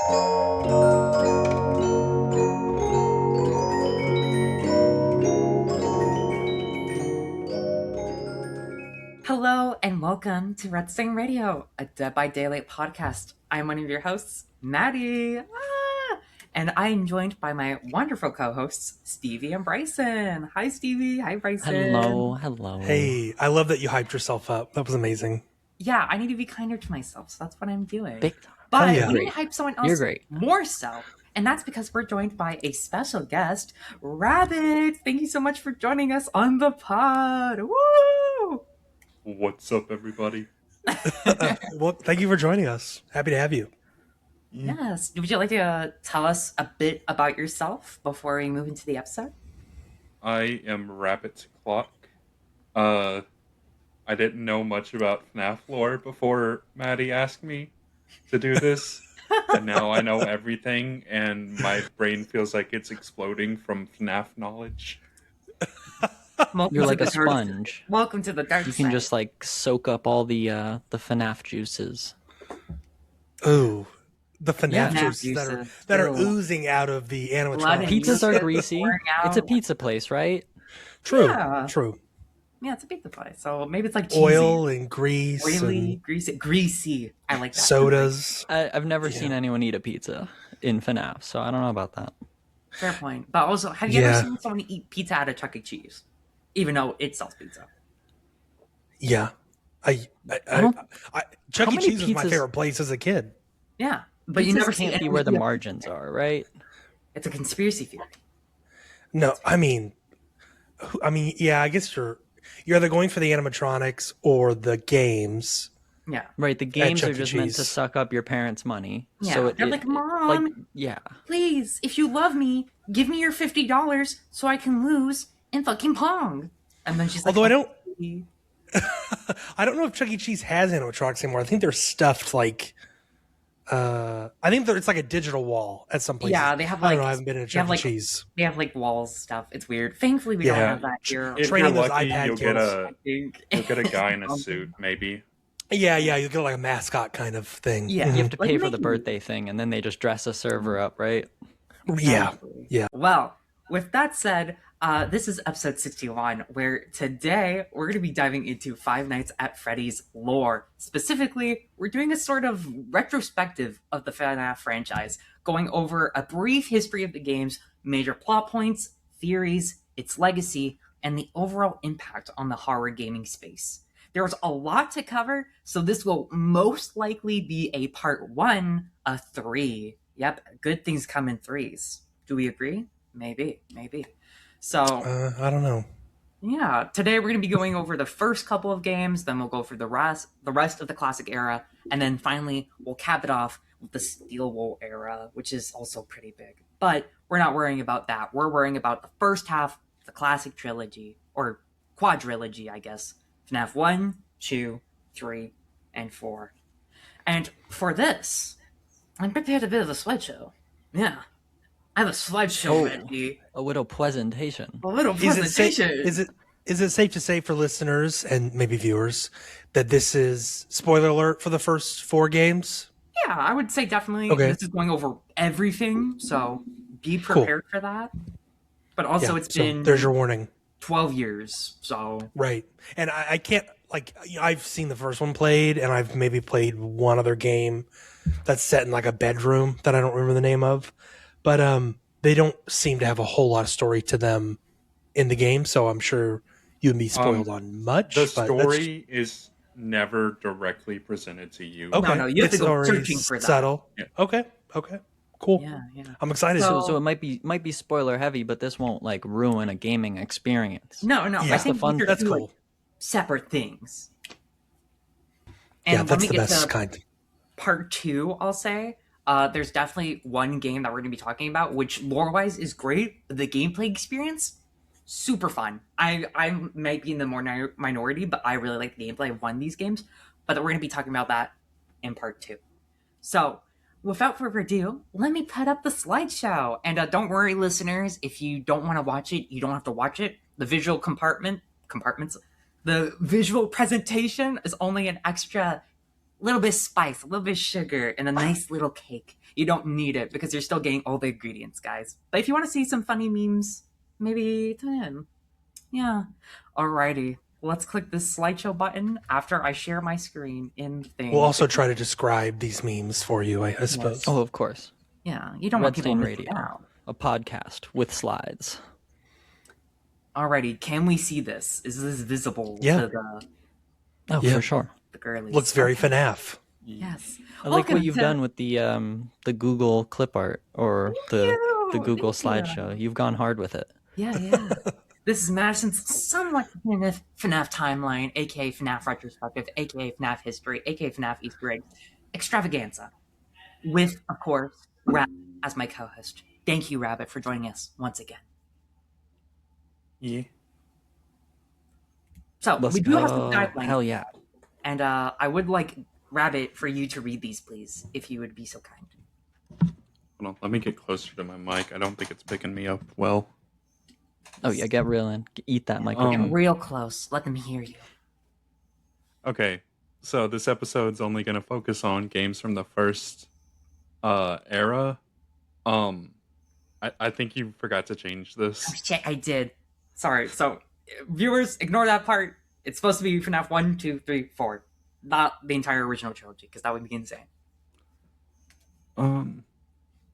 Hello and welcome to Red Stain Radio, a Dead by Daylight podcast. I'm one of your hosts, Maddie, and I am joined by my wonderful co-hosts, Stevie and Bryson. Hi, Stevie. Hi, Bryson. Hello. Hey, I love that you hyped yourself up. That was amazing. Yeah, I need to be kinder to myself, so that's what I'm doing. Big time. But yeah. we need to hype someone else more so, and that's because we're joined by a special guest, Rabbit. Thank you so much for joining us on the pod. Woo! What's up, everybody? Well, thank you for joining us. Happy to have you. Yes. Would you like to tell us a bit about yourself before we move into the episode? I am RabbitClock. I didn't know much about FNAF lore before Maddie asked me to do this. And now I know everything, and my brain feels like it's exploding from FNAF knowledge. You're like a sponge. Welcome to the dark You side. can just like soak up all the FNAF juices. Ooh, the FNAF FNAF juices that are oozing out of the animatronics. Pizzas are greasy. It's a pizza place, right? True. Yeah. True. Yeah, it's a pizza place, so maybe it's like cheesy, Oil and grease, oily, greasy. I like that. sodas. I've never seen anyone eat a pizza in FNAF, so I don't know about that. Fair point. But also, have you ever seen someone eat pizza at a Chuck E. Cheese, even though it sells pizza? Yeah, Chuck E. Cheese was my favorite place as a kid. Yeah, but you never see can't be where the margins are, right? It's a conspiracy theory. No, I mean, yeah. I guess you're either going for the animatronics or the games. Yeah, Right. The games Chuck are E. just meant to Cheese. suck up your parents' money. yeah. So They're like, Mom, please, if you love me, give me your $50 so I can lose in fucking Pong. And then she's like, Although I don't know if Chuck E. Cheese has animatronics anymore. I think they're stuffed like. I think it's like a digital wall at some places. Yeah, they have I like. don't know. I haven't been in a Chuck E. Cheese. They have like walls stuff. It's weird. Thankfully, we don't have that here. If Training you're those lucky, iPad you'll kids. get a guy in a suit, maybe. Yeah, you get like a mascot kind of thing. Yeah. You have to Like pay for the Mickey. birthday thing, and then they just dress a server up, right? Yeah. Well, with that said, this is episode 61, where today we're going to be diving into Five Nights at Freddy's lore. Specifically, we're doing a sort of retrospective of the FNAF franchise, going over a brief history of the game's major plot points, theories, its legacy, and the overall impact on the horror gaming space. There's a lot to cover, so this will most likely be a part 1 of 3. Yep, good things come in threes. Do we agree? Maybe. So, I don't know. yeah, today we're going to be going over the first couple of games, then we'll go through the rest of the classic era, and then finally we'll cap it off with the Steel Wool era, which is also pretty big. But we're not worrying about that. We're worrying about the first half of the classic trilogy, or quadrilogy, I guess. FNAF 1, 2, 3, and 4. And for this, I prepared a bit of a slideshow. Yeah. I have a slideshow ready. A little presentation. A little Is presentation. it safe to say for listeners and maybe viewers that this is spoiler alert for the first 4 games? Yeah, I would say definitely. Okay. This is going over everything, so be prepared for that. But also, it's been there's your warning. 12 years, so Right. And I can't, I've seen the first one played, and I've maybe played one other game that's set in like a bedroom that I don't remember the name of. But they don't seem to have a whole lot of story to them in the game, so I'm sure you would be spoiled on much. The story is never directly presented to you. Okay. No, you have to go already searching for that. subtle. Yeah. Okay. Cool. yeah. I'm excited. So it might be spoiler heavy, but this won't like ruin a gaming experience. No. Yeah. I That's the think fun. these are That's two, cool. like, separate things. Yeah, And that's when we the get best to kind. part 2, I'll say, there's definitely one game that we're going to be talking about, which lore-wise is great, but the gameplay experience, super fun. I might be in the minority, but I really like the gameplay of one of these games, but we're going to be talking about that in part 2. So, without further ado, let me put up the slideshow. And don't worry, listeners, if you don't want to watch it, you don't have to watch it. The visual compartments, the visual presentation is only an extra A little bit of spice, a little bit of sugar, and a nice little cake. You don't need it because you're still getting all the ingredients, guys. But if you want to see some funny memes, maybe tune in. Yeah. Alrighty. Let's click this slideshow button after I share my screen in thing. We'll also try to describe these memes for you, I suppose. Oh, of course. Yeah, you don't want people Redstone missing Radio, out. a podcast with slides. Alrighty, can we see this? Is this visible Yeah. to the Oh, Yeah. for sure. girlies? Looks very Okay. FNAF. Yes. I like Welcome what you've to- done with the Google clip art or the you. Google Thank you. slideshow. You've gone hard with it. Yeah, yeah. This is Madison's somewhat definitive FNAF timeline, aka FNAF retrospective, aka FNAF history, aka FNAF Easter egg extravaganza. With, of course, Rabbit as my co-host. Thank you, Rabbit, for joining us once again. Yeah. So Let's we do have some go. guidelines, Hell yeah. and I would like Rabbit for you to read these, please, if you would be so kind. Hold on, let me get closer to my mic. I don't think it's picking me up well. Oh yeah, get real in. Eat that microphone. Get real close. Let them hear you. Okay, so this episode's only going to focus on games from the first era. I think you forgot to change Oh, this. shit, I did. Sorry. So, viewers, ignore that part. It's supposed to be FNAF 1, 2, 3, 4. Not the entire original trilogy, because that would be insane.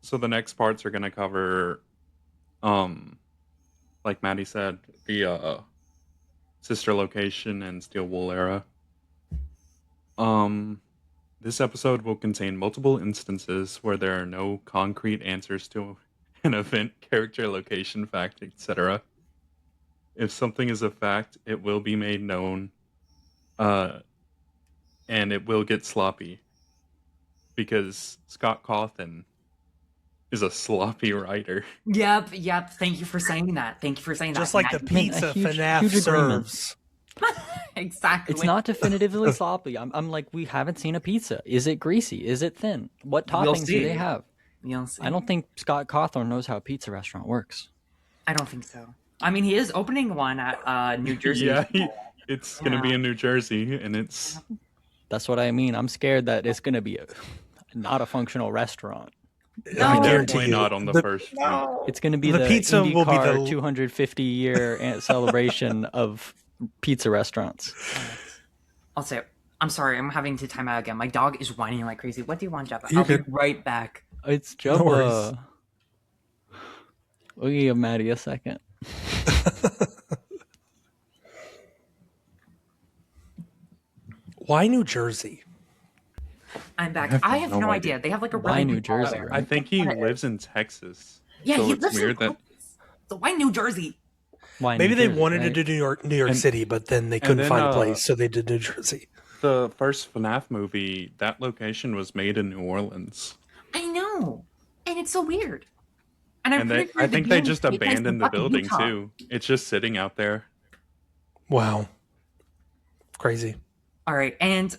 So the next parts are going to cover, like Maddie said, the sister location and Steel Wool era. This episode will contain multiple instances where there are no concrete answers to an event, character, location, fact, etc. If something is a fact, it will be made known, and it will get sloppy, because Scott Cawthon is a sloppy writer. Yep. Thank you for saying that. Just like the Matt. pizza huge FNAF agreement. serves. Exactly. It's not definitively sloppy. I'm like, we haven't seen a pizza. Is it greasy? Is it thin? What We'll toppings do see. they have? You'll see. I don't think Scott Cawthon knows how a pizza restaurant works. I don't think so. I mean, he is opening one at New Jersey. Yeah, it's going to be in New Jersey, and it's... That's what I mean. I'm scared that it's going to be not a functional restaurant. No. I guarantee Definitely you. not on the first week. It's going to be The the pizza will be IndyCar the- 250-year celebration of pizza restaurants. I'll say, I'm sorry, I'm having to time out again. My dog is whining like crazy. What do you want, Jabba? You're I'll be good. right back. It's No worries. Jabba. We'll give Maddie a second. Why New Jersey? I'm back. have I have no no idea. idea. They have like a Why really New big wall Jersey, there. right? I think he lives in Texas. Yeah, so he it's lives weird in that... Texas. So why New Jersey? Why Maybe New they Jersey, wanted right? to do New York And- City, but then they couldn't then, find a place, so they did New Jersey. The first FNAF movie, that location was made in New Orleans. I know, and it's so weird. And I'm And pretty sure I the think they game just takes place in abandoned the fucking building, Utah. too. It's just sitting out there. Wow. Crazy. All right, and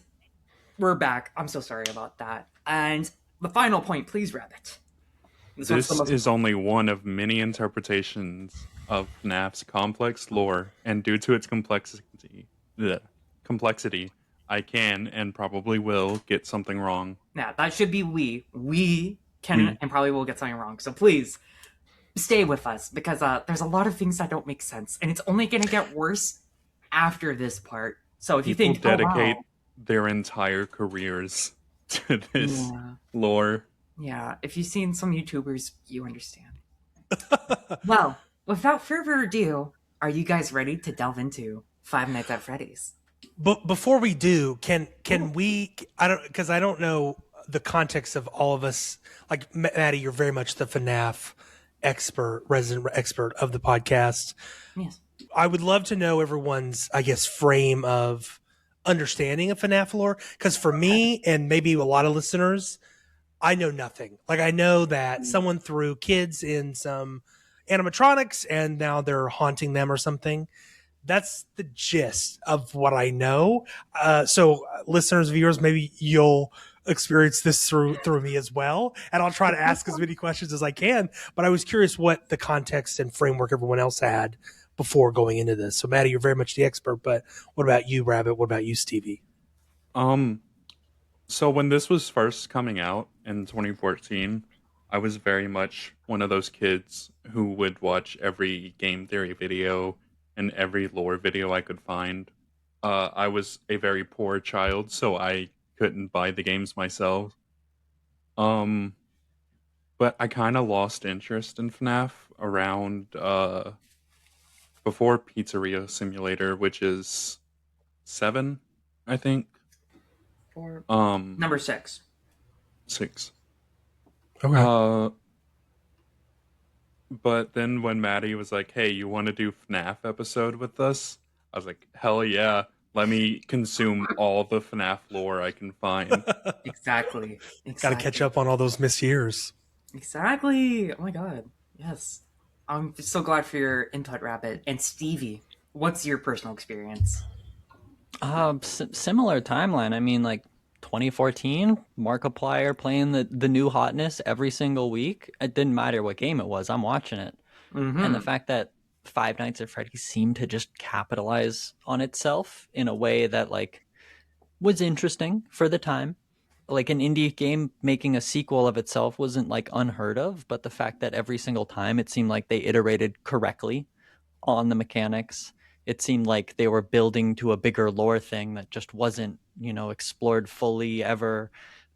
we're back. I'm so sorry about that. And the final point, please, Rabbit. This one's This the most- is only one of many interpretations of FNAF's complex lore, and due to its complexity, I can and probably will get something wrong. Nah, that should be we. We can and probably will get something wrong. So please stay with us because there's a lot of things that don't make sense, and it's only going to get worse after this part. So if you People think, dedicate oh, wow, their entire careers to this yeah, lore. yeah, if you've seen some YouTubers, you understand. Well, without further ado, are you guys ready to delve into Five Nights at Freddy's? But before we do, can we? I don't know the context of all of us. Like Maddie, you're very much the FNAF expert, resident expert of the podcast. Yes. I would love to know everyone's, I guess, frame of understanding of FNAF lore. Because for me and maybe a lot of listeners, I know nothing. Like I know that someone threw kids in some animatronics and now they're haunting them or something. That's the gist of what I know. So listeners, viewers, maybe you'll experience this through me as well. And I'll try to ask as many questions as I can. But I was curious what the context and framework everyone else had before going into this. So Maddie, you're very much the expert, but what about you, Rabbit? What about you, Stevie? So when this was first coming out in 2014, I was very much one of those kids who would watch every game theory video and every lore video I could find. I was a very poor child, so I couldn't buy the games myself. Um, but I kind of lost interest in FNAF around before Pizzeria Simulator, which is 7, I think. For Um, number 6. 6. Okay. Uh, but then when Maddie was like, "Hey, you want to do FNAF episode with us?" I was like, "Hell yeah. Let me consume all the FNAF lore I can find." Exactly. Got to catch Exactly. up on all those missed years. Exactly. Oh my god. Yes. I'm so glad for your input, Rabbit. And Stevie, what's your personal experience? Similar timeline. I mean, like 2014, Markiplier playing the new hotness every single week. It didn't matter what game it was. I'm watching it. And the Mm-hmm. fact that Five Nights at Freddy's seemed to just capitalize on itself in a way that like was interesting for the time. Like an indie game making a sequel of itself wasn't like unheard of, but the fact that every single time it seemed like they iterated correctly on the mechanics. It seemed like they were building to a bigger lore thing that just wasn't, explored fully ever.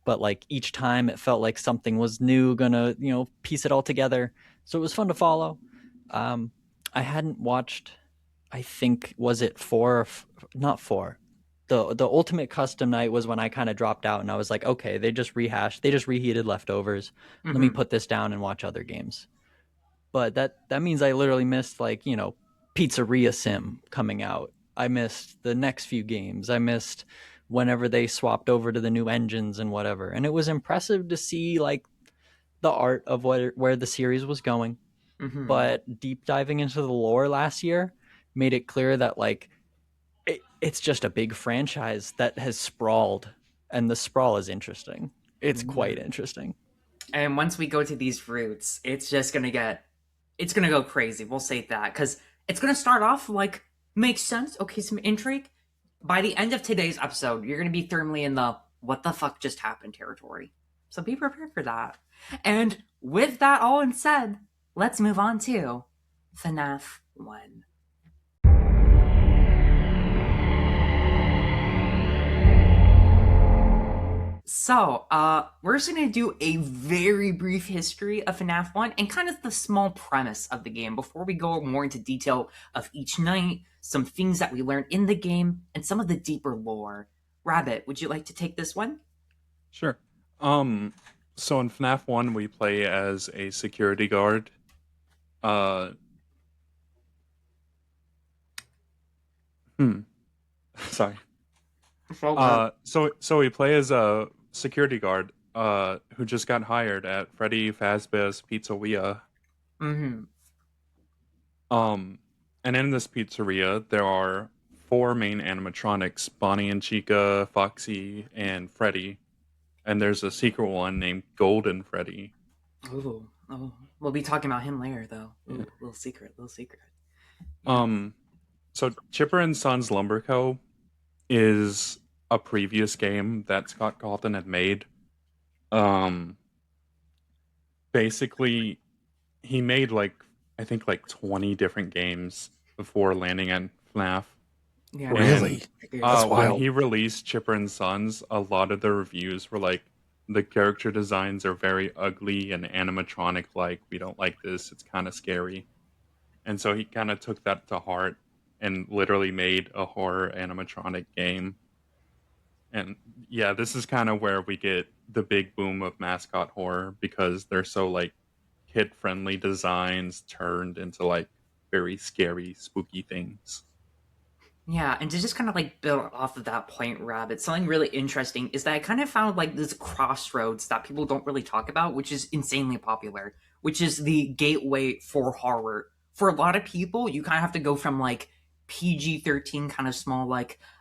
But like each time it felt like something was new, gonna, piece it all together. So it was fun to follow. Um, I hadn't watched, I think, was it four? Not four. The ultimate custom night was when I kind of dropped out and I was like, okay, they just reheated leftovers. Let me Mm-hmm. put this down and watch other games. But that means I literally missed like Pizzeria Sim coming out. I missed the next few games. I missed whenever they swapped over to the new engines and whatever. And it was impressive to see like the art of where the series was going. Mm-hmm. But deep diving into the lore last year made it clear that like it's just a big franchise that has sprawled, and the sprawl is interesting. It's quite interesting. And once we go to these routes, it's gonna go crazy. We'll say that because it's gonna start off like makes sense. Okay, some intrigue. By the end of today's episode, you're gonna be firmly in the what the fuck just happened territory. So be prepared for that. And with that all said, let's move on to FNAF 1. So, we're just gonna do a very brief history of FNAF 1 and kind of the small premise of the game before we go more into detail of each night, some things that we learned in the game, and some of the deeper lore. Rabbit, would you like to take this one? Sure. Um, so in FNAF 1, we play as a security guard. Uh, hmm. Sorry. So we play as a security guard who just got hired at Freddy Fazbear's Pizzeria. Mm-hmm. Um, and in this pizzeria, there are 4 main animatronics: Bonnie and Chica, Foxy, and Freddy. And there's a secret one named Golden Freddy. Ooh, oh, we'll be talking about him later, though. Yeah. Ooh, little secret, little secret. Yeah. Um, so Chipper and Sons Lumber Co. is a previous game that Scott Cawthon had made. Um, basically, he made I think 20 different games before landing at FNAF. Yeah, Really? That's When wild. he released Chipper and Sons, a lot of the reviews were like, the character designs are very ugly and animatronic like. We don't like this. It's kind of scary. And so he kind of took that to heart and literally made a horror animatronic game. And yeah, this is kind of where we get the big boom of mascot horror because they're so kid friendly designs turned into very scary, spooky things. Yeah, and to just kind of build off of that point, Rabbit, something really interesting is that I kind of found this crossroads that people don't really talk about, which is insanely popular, which is the gateway for horror. For a lot of people, you kind of have to go from PG-13 kind of small,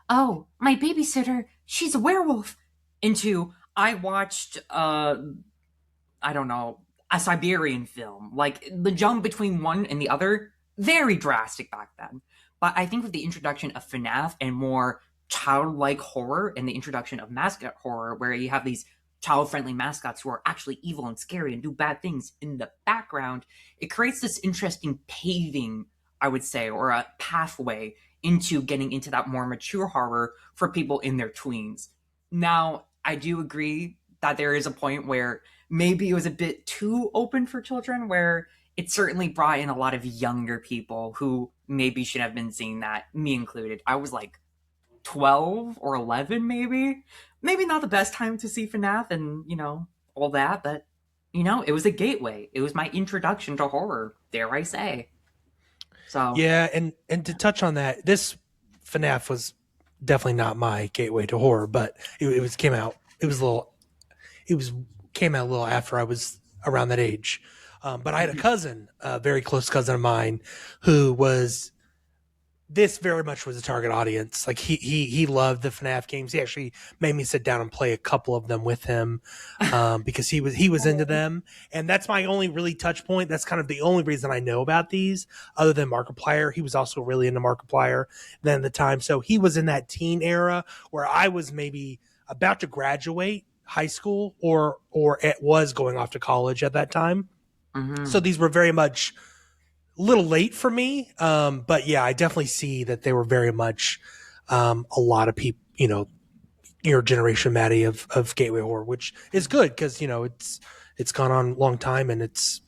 oh, my babysitter, she's a werewolf, into I watched, I don't know, a Siberian film. Like the jump between one and the other, very drastic back then. But I think with the introduction of FNAF and more childlike horror and the introduction of mascot horror, where you have these child-friendly mascots who are actually evil and scary and do bad things in the background, it creates this interesting paving, I would say, or a pathway into getting into that more mature horror for people in their tweens. Now, I do agree that there is a point where maybe it was a bit too open for children, where it certainly brought in a lot of younger people who maybe should have been seeing that, me included. I was like 12 or 11, maybe. Maybe not the best time to see FNAF and, all that, but, it was a gateway. It was my introduction to horror, dare I say. So, Yeah, and to touch on that, this FNAF was definitely not my gateway to horror, but it was came out. It was came out a little after I was around that age. But I had a cousin, a very close cousin of mine, who was this very much was a target audience. Like he loved the FNAF games. He actually made me sit down and play a couple of them with him because he was into them. And that's my only really touch point. That's kind of the only reason I know about these, other than Markiplier. He was also really into Markiplier then at the time. So he was in that teen era where I was maybe about to graduate high school or it was going off to college at that time. mhm. So these were very much a little late for me. But yeah, I definitely see that they were very much a lot of people, your generation, Maddie, of gateway horror, which is good because it's gone on a long time and it's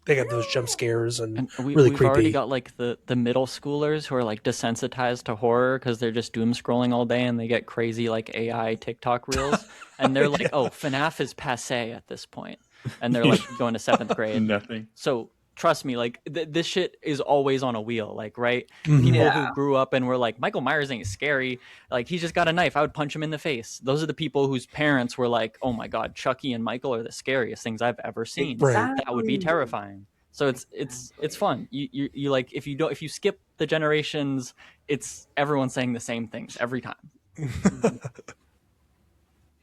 they got those jump scares and And really we've already creepy. got like the middle schoolers who are like desensitized to horror because they're just doom scrolling all day and they get crazy like AI TikTok reels. And they're like, Yeah. oh, FNAF is passe at this point. And they're like going to seventh grade. Nothing. So trust me, like this shit is always on a wheel, like, right? Mhm. People Yeah. who grew up and were like, Michael Myers ain't scary. Like, he's just got a knife. I would punch him in the face. Those are the people whose parents were like, oh my God, Chucky and Michael are the scariest things I've ever seen. Right. That would be Exactly. terrifying. So it's fun. You like if you skip the generations, it's everyone saying the same things every time.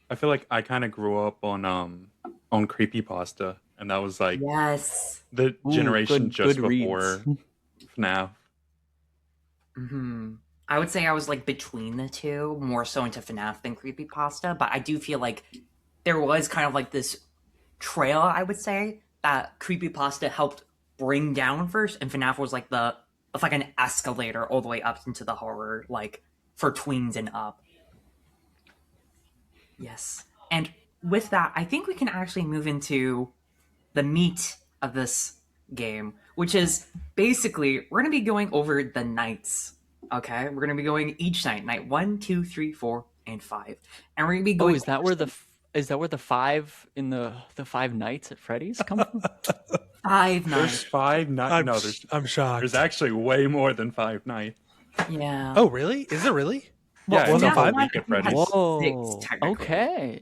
I feel like I kind of grew up on creepypasta, and that was like Yes. the Ooh, generation just good before reads. FNAF. I would say I was like between the two, more so into FNAF than creepypasta, but I do feel like there was kind of like this trail, I would say, that creepypasta helped bring down first, and FNAF was like it's like an escalator all the way up into the horror, like for tweens and up. Yes. And with that, I think we can actually move into the meat of this game, which is basically we're going to be going over the nights. Okay, we're going to be going each night, night 1, 2, 3, 4, and 5, and we're going to be Oh, going. is that where the five in the five nights at Freddy's come from? 5 There's nights? 5 nights. I'm, No, I'm shocked. there's actually way more than 5 nights. Yeah. Oh, really? Is it really? Yeah, Well, it's a FNAF whole five? week at Freddy's. Whoa. Six, technically. Okay.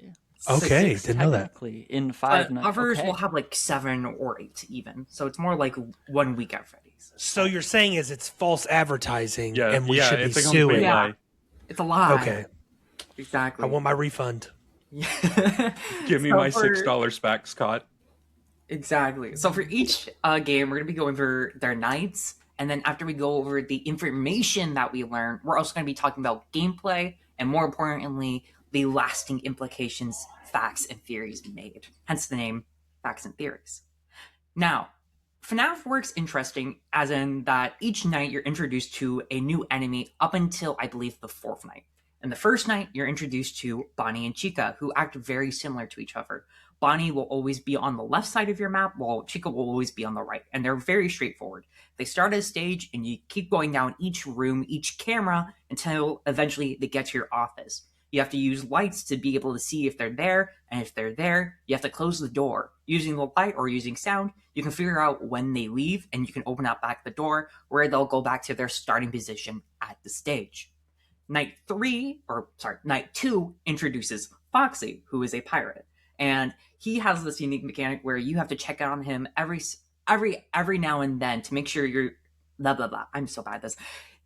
Okay, Six, didn't know that. Technically, in 5 But nights. others Okay. will have like 7 or 8 even, so it's more like 1 week at Freddy's. So you're saying is it's false advertising Yeah, and we yeah, should be it's a complete suing. Yeah. lie. It's a lie. Okay. Exactly. I want my refund. Give me So my for- $6 back, Scott. Exactly. So for each game, we're going to be going over their nights, and then after we go over the information that we learn, we're also going to be talking about gameplay, and more importantly, the lasting implications, facts, and theories made. Hence the name Facts and Theories. Now, FNAF works interesting, as in that each night you're introduced to a new enemy up until, I believe, the 4th night. And the first night, you're introduced to Bonnie and Chica, who act very similar to each other. Bonnie will always be on the left side of your map, while Chica will always be on the right. And they're very straightforward. They start at a stage, and you keep going down each room, each camera, until eventually they get to your office. You have to use lights to be able to see if they're there, and if they're there, you have to close the door. Using the light or using sound, you can figure out when they leave, and you can open up back the door, where they'll go back to their starting position at the stage. Night 2 introduces Foxy, who is a pirate. And he has this unique mechanic where you have to check out on him every now and then to make sure you're blah blah blah. I'm so bad at this.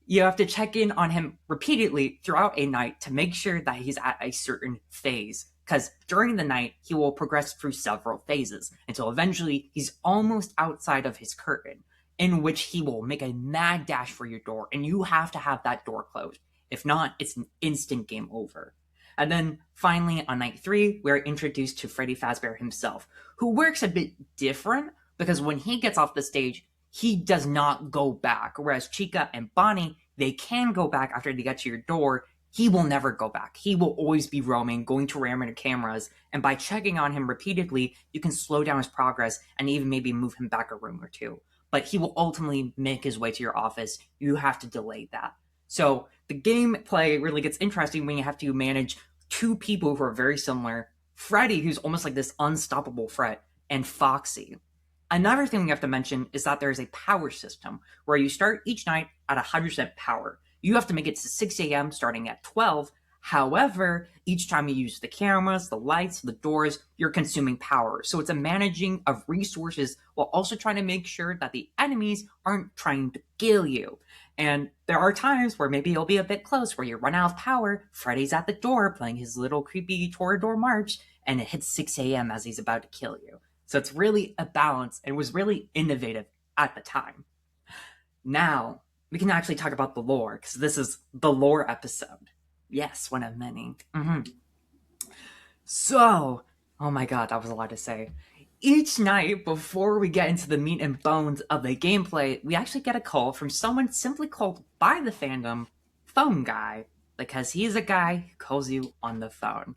You have to check in on him repeatedly throughout a night to make sure that he's at a certain phase. Because during the night, he will progress through several phases until eventually he's almost outside of his curtain, in which he will make a mad dash for your door, and you have to have that door closed. If not, it's an instant game over. And then finally, on night 3, we're introduced to Freddy Fazbear himself, who works a bit different because when he gets off the stage, he does not go back. Whereas Chica and Bonnie, they can go back after they get to your door. He will never go back. He will always be roaming, going to random cameras, and by checking on him repeatedly, you can slow down his progress and even maybe move him back a room or two. But he will ultimately make his way to your office. You have to delay that. So the gameplay really gets interesting when you have to manage two people who are very similar. Freddy, who's almost like this unstoppable threat, and Foxy. Another thing we have to mention is that there is a power system where you start each night at 100% power. You have to make it to 6 a.m. starting at 12. However, each time you use the cameras, the lights, the doors, you're consuming power. So it's a managing of resources while also trying to make sure that the enemies aren't trying to kill you. And there are times where maybe you'll be a bit close, where you run out of power, Freddy's at the door playing his little creepy Torador march, and it hits 6 a.m. as he's about to kill you. So it's really a balance, and it was really innovative at the time. Now, we can actually talk about the lore, because this is the lore episode. Yes, one of many. So, oh my god, that was a lot to say. Each night, before we get into the meat and bones of the gameplay, we actually get a call from someone simply called by the fandom Phone Guy, because he's a guy who calls you on the phone.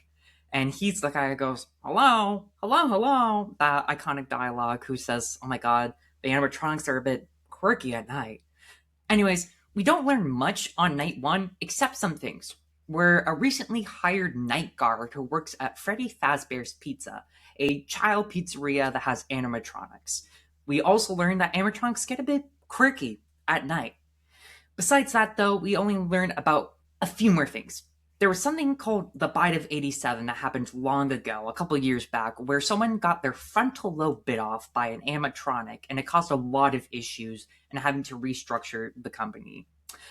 And he's the guy who goes, hello, hello, hello, that iconic dialogue who says, oh my god, the animatronics are a bit quirky at night. Anyways, we don't learn much on night 1, except some things. We're a recently hired night guard who works at Freddy Fazbear's Pizza, a child pizzeria that has animatronics. We also learn that animatronics get a bit quirky at night. Besides that, though, we only learn about a few more things. There was something called the Bite of 87 that happened long ago, a couple years back, where someone got their frontal lobe bit off by an animatronic, and it caused a lot of issues and having to restructure the company.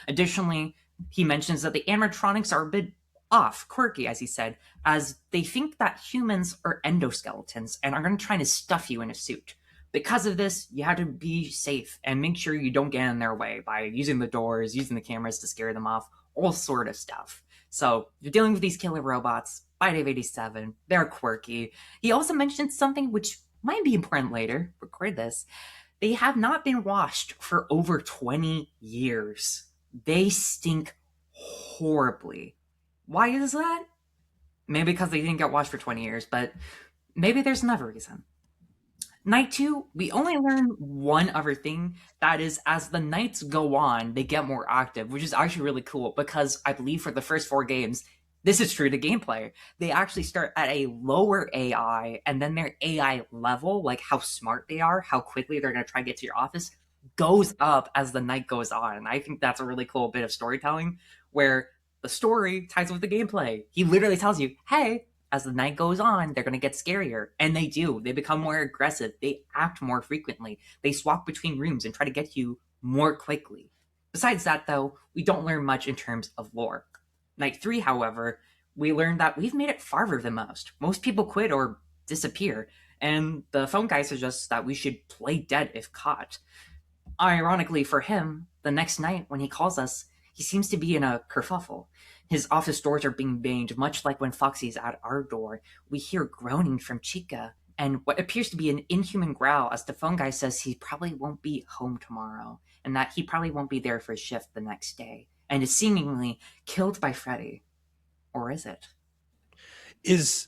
Additionally, he mentions that the animatronics are a bit off, quirky, as he said, as they think that humans are endoskeletons and are going to try to stuff you in a suit. Because of this, you have to be safe and make sure you don't get in their way by using the doors, using the cameras to scare them off, all sort of stuff. So, you're dealing with these killer robots, Bite of 87, they're quirky. He also mentioned something which might be important later, record this. They have not been washed for over 20 years. They stink horribly. Why is that? Maybe because they didn't get washed for 20 years, but maybe there's another reason. Night 2, we only learn one other thing. That is, as the nights go on, they get more active, which is actually really cool because I believe for the first 4 games, this is true to gameplay. They actually start at a lower AI, and then their AI level, like how smart they are, how quickly they're going to try to get to your office, goes up as the night goes on. And I think that's a really cool bit of storytelling where the story ties with the gameplay. He literally tells you, hey, as the night goes on, they're going to get scarier. And they do. They become more aggressive. They act more frequently. They swap between rooms and try to get you more quickly. Besides that, though, we don't learn much in terms of lore. Night 3, however, we learn that we've made it farther than most. Most people quit or disappear. And the phone guy suggests that we should play dead if caught. Ironically for him, the next night when he calls us, he seems to be in a kerfuffle. His office doors are being banged, much like when Foxy's at our door. We hear groaning from Chica, and what appears to be an inhuman growl as the phone guy says he probably won't be home tomorrow, and that he probably won't be there for his shift the next day, and is seemingly killed by Freddy. Or is it? Is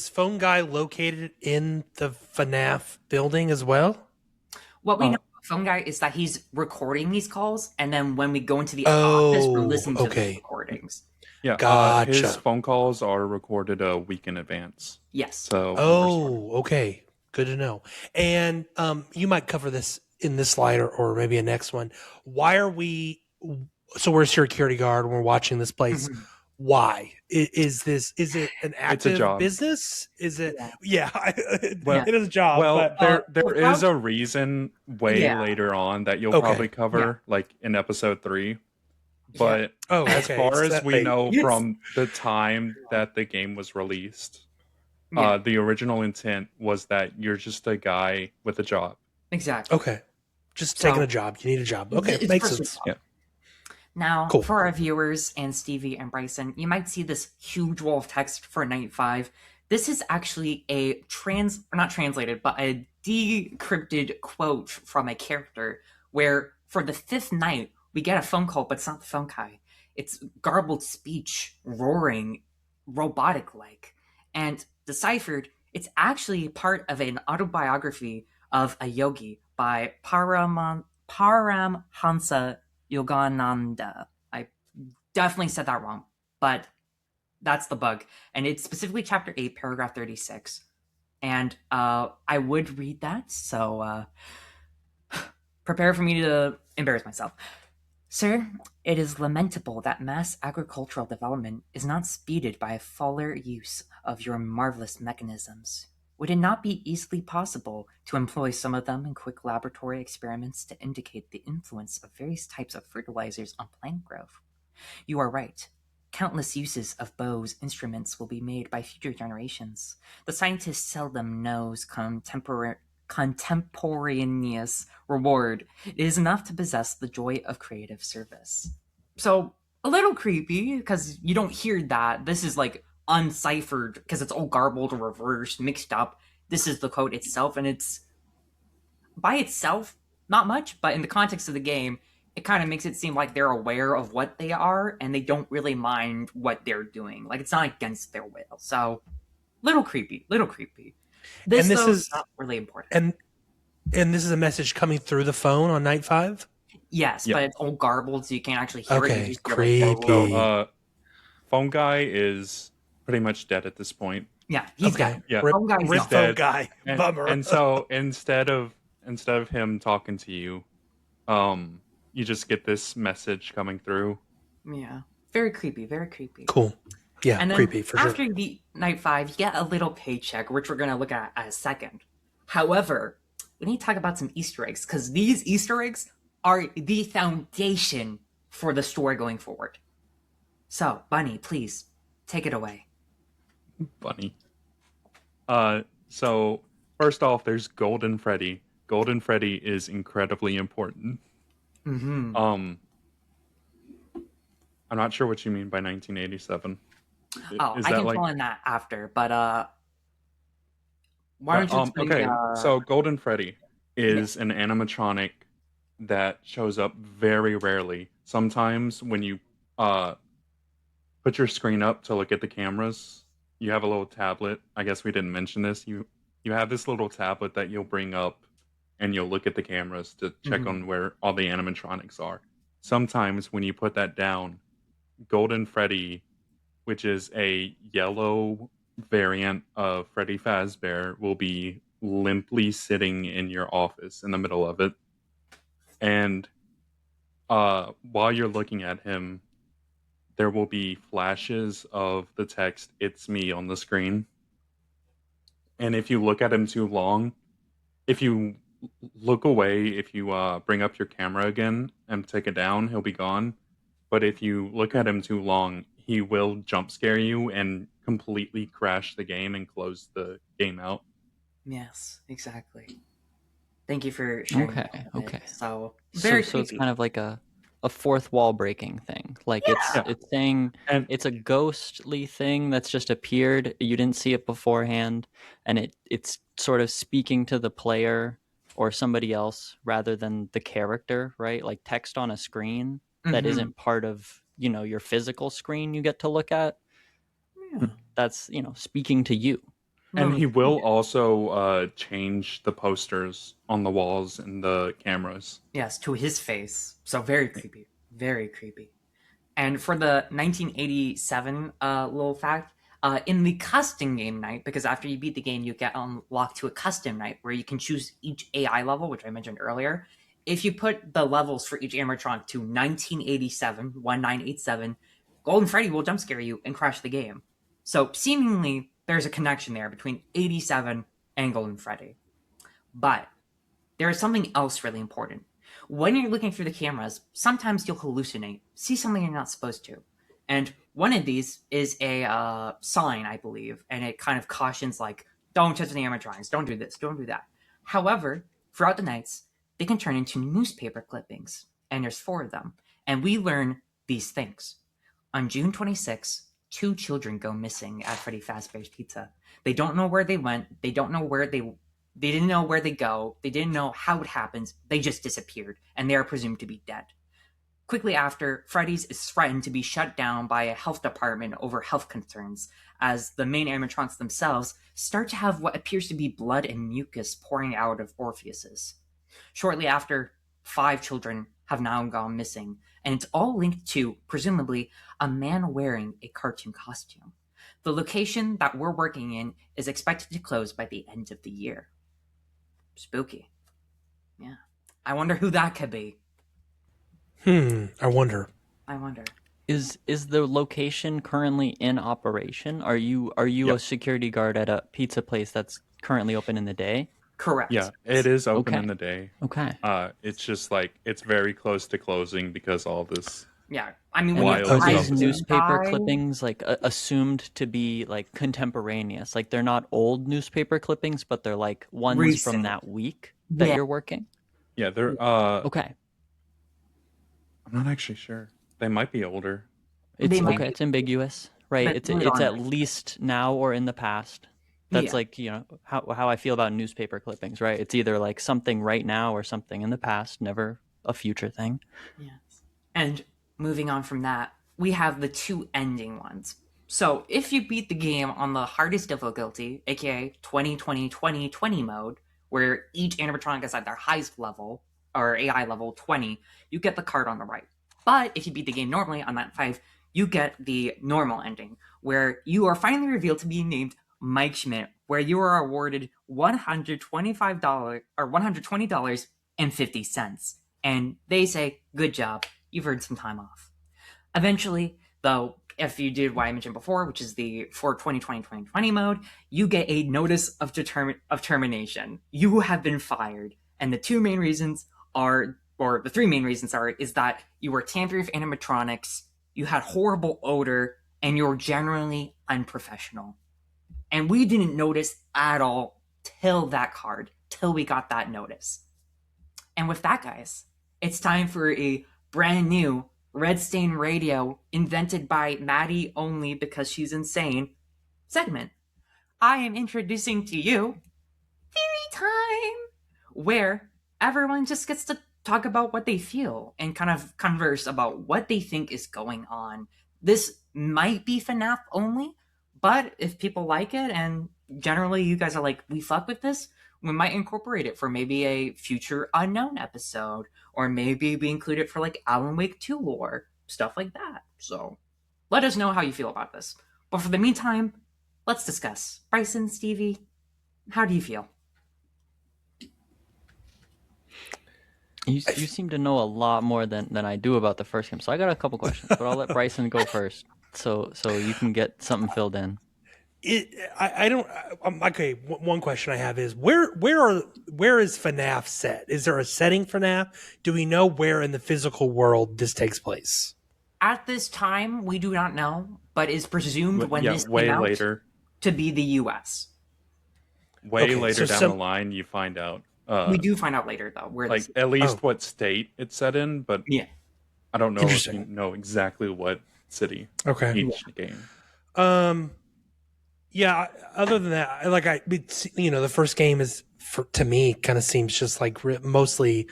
Phone Guy located in the FNAF building as well? What we know about Phone Guy is that he's recording these calls, and then when we go into the office, we're listening to the recordings. Yeah, Gotcha. his phone calls are recorded a week in advance. Yes. So. Okay. Good to know. And you might cover this in this slide or maybe a next one. Why are we? So we're a security guard and we're watching this place. Mm-hmm. Why is it an active job. business? Is it? Yeah. It is a job. Well, but, there is a reason later on that you'll probably cover, like in episode 3. But as far as we know from the time that the game was released, the original intent was that you're just a guy with a job. Exactly. Okay. Just taking a job. You need a job. Okay, makes sense. Yeah. Now, Cool. for our viewers and Stevie and Bryson, you might see this huge wall of text for night 5. This is actually a not translated, but a decrypted quote from a character where for the 5th night, we get a phone call, but it's not the phone guy. It's garbled speech, roaring, robotic-like. And deciphered, it's actually part of an autobiography of a yogi by Paramhansa Yogananda. I definitely said that wrong, but that's the bug. And it's specifically chapter 8, paragraph 36. And I would read that, so prepare for me to embarrass myself. Sir, it is lamentable that mass agricultural development is not speeded by a fuller use of your marvelous mechanisms. Would it not be easily possible to employ some of them in quick laboratory experiments to indicate the influence of various types of fertilizers on plant growth? You are right. Countless uses of Bo's instruments will be made by future generations. The scientist seldom knows contemporaneous reward. It is enough to possess the joy of creative service. So, a little creepy, because you don't hear that. This is like unciphered, because it's all garbled, reversed, mixed up. This is the quote itself, and it's by itself not much, but in the context of the game, it kind of makes it seem like they're aware of what they are, and they don't really mind what they're doing. Like, it's not against their will. So, little creepy, little creepy. This, And this though, is- not really important. And this is a message coming through the phone on night 5? Yes, Yeah. but it's all garbled, so you can't actually hear it. Okay, You just hear, like, creepy. Phone guy is pretty much dead at this point. yeah, he's Okay. got Yeah. Rip, Phone guy's rip dead. phone guy. And, Bummer. and so instead of him talking to you, you just get this message coming through. Yeah, very creepy, very creepy. Cool. Yeah, And then creepy for sure. after the night 5, you get a little paycheck, which we're going to look at a second. However, we need to talk about some Easter eggs, because these Easter eggs are the foundation for the story going forward. So, Bunny, please, take it away. Funny. So first off, there's Golden Freddy. Golden Freddy is incredibly important. Mm-hmm. I'm not sure what you mean by 1987. Oh, Is I that can like fill in that after, but why don't you explain, okay, so Golden Freddy is an animatronic that shows up very rarely. Sometimes when you put your screen up to look at the cameras, you have a little tablet. I guess we didn't mention this. You have this little tablet that you'll bring up and you'll look at the cameras to check Mhm. on where all the animatronics are. Sometimes when you put that down, Golden Freddy, which is a yellow variant of Freddy Fazbear, will be limply sitting in your office in the middle of it. And while you're looking at him, there will be flashes of the text "It's me" on the screen. And if you look at him too long, if you look away, if you bring up your camera again and take it down, he'll be gone. But if you look at him too long, he will jump scare you and completely crash the game and close the game out. Yes, exactly. Thank you for sharing. Okay, that with okay. it. So So, very so it's creepy. kind of like a fourth wall breaking thing. Like Yeah. it's saying And it's a ghostly thing that's just appeared. You didn't see it beforehand, and it's sort of speaking to the player or somebody else rather than the character, right? Like text on a screen that Mhm. isn't part of your physical screen you get to look at. Yeah. That's speaking to you. and No, he will also change the posters on the walls and the cameras. yes, to his face. So very creepy. Very creepy. And for the 1987 little fact, in the custom game night, because after you beat the game, you get unlocked to a custom night where you can choose each AI level, which I mentioned earlier. If you put the levels for each animatronic to 1987, Golden Freddy will jump scare you and crash the game. So seemingly, there's a connection there between 87 and Golden Freddy. But there is something else really important. When you're looking through the cameras, sometimes you'll hallucinate, see something you're not supposed to. And one of these is a sign, I believe, and it kind of cautions, like, don't touch the animatronics, don't do this, don't do that. However, throughout the nights, they can turn into newspaper clippings, and there's 4 of them. And we learn these things. On June 26th, two children go missing at Freddy Fazbear's Pizza. They don't know where they went. They don't know where they didn't know where they go. They didn't know how it happened. They just disappeared, and they are presumed to be dead. Quickly after, Freddy's is threatened to be shut down by a health department over health concerns, as the main animatronics themselves start to have what appears to be blood and mucus pouring out of orifices. Shortly after, 5 children have now gone missing, and it's all linked to, presumably, a man wearing a cartoon costume. The location that we're working in is expected to close by the end of the year. Spooky. Yeah. I wonder who that could be. I wonder. Is the location currently in operation? Are you a security guard at a pizza place that's currently open in the day? Correct. Yeah, it is open Okay. in the day. Okay. It's just like it's very close to closing because all this. Yeah. I mean, And when Wild you are stuff these is newspaper buy- clippings like assumed to be like contemporaneous? Like they're not old newspaper clippings, but they're like ones Recent. from that week that Yeah. you're working? Yeah, they're. Okay. I'm not actually sure. They might be older. It's They might okay, be- it's ambiguous. Right. but It's put it it's on at it. least now or in the past. That's Yeah. like, how I feel about newspaper clippings, right? It's either like something right now or something in the past, never a future thing. Yes. And moving on from that, we have the 2 ending ones. So if you beat the game on the hardest difficulty, aka 20 mode, where each animatronic is at their highest level, or AI level 20, you get the card on the right. But if you beat the game normally on that 5, you get the normal ending, where you are finally revealed to be named Mike Schmidt, where you are awarded $125 or $120.50. And they say, good job, you've earned some time off. Eventually, though, if you did what I mentioned before, which is the for 2020 mode, you get a notice of termination. You have been fired. And the 2 main reasons are, or the 3 main reasons are, is that you were tampering with animatronics, you had horrible odor, and you're generally unprofessional. And we didn't notice at all till we got that notice. And with that, guys, it's time for a brand new Red Stain Radio, invented by Maddie only because she's insane, segment. I am introducing to you Theory Time, where everyone just gets to talk about what they feel and kind of converse about what they think is going on. This might be FNAF only, but if people like it and generally you guys are like, we fuck with this, we might incorporate it for maybe a future unknown episode, or maybe we include it for like Alan Wake 2 lore, stuff like that. So let us know how you feel about this. But for the meantime, let's discuss. Bryson, Stevie, how do you feel? You seem to know a lot more than I do about the first game. So I got a couple questions, but I'll let Bryson go first so you can get something filled in. I don't. Okay, one question I have is where is FNAF set? Is there a setting for FNAF? Do we know where in the physical world this takes place? At this time, we do not know, but is presumed when Yeah, this way came out later. to be the U.S. Way Okay, later so down the line, you find out. We do find out later, though, where Like this. at least Oh. what state it's set in, but Yeah. I don't know if you Interesting. know exactly what city Okay. each game. Yeah. Other than that, the first game is to me kind of seems just like mostly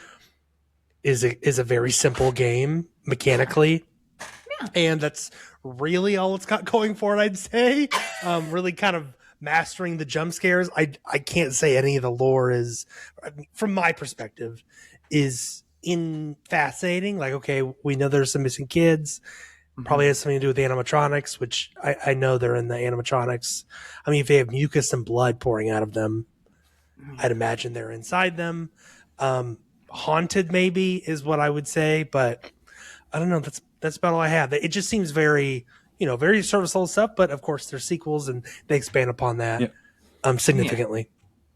is a very simple game mechanically, and that's really all it's got going for it. I'd say, really kind of mastering the jump scares. I can't say any of the lore is, from my perspective, is fascinating. Like, okay, we know there's some missing kids. Probably has something to do with the animatronics, which I know they're in the animatronics. I mean, if they have mucus and blood pouring out of them, I'd imagine they're inside them. Haunted maybe is what I would say, but I don't know. That's about all I have. It just seems very, very surface level stuff. But of course, there's sequels and they expand upon that significantly.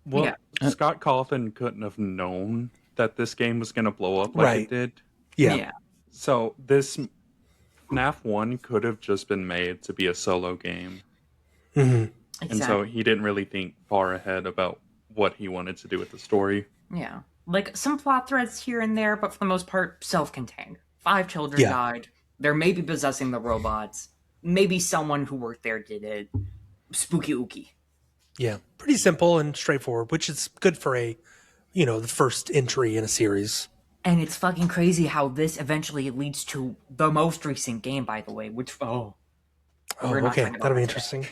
Well, Yeah. Scott Cawthon couldn't have known that this game was going to blow up like Right. it did. Yeah. So this FNAF 1 could have just been made to be a solo game. Mm-hmm. And so he didn't really think far ahead about what he wanted to do with the story. Yeah. Like some plot threads here and there, but for the most part, self-contained. 5 children Yeah. died. They're maybe possessing the robots. Maybe someone who worked there did it. Spooky ooky. Yeah, pretty simple and straightforward, which is good for the first entry in a series. And it's fucking crazy how this eventually leads to the most recent game, by the way, which, Oh, we're not okay, talking about that'll be that today. interesting.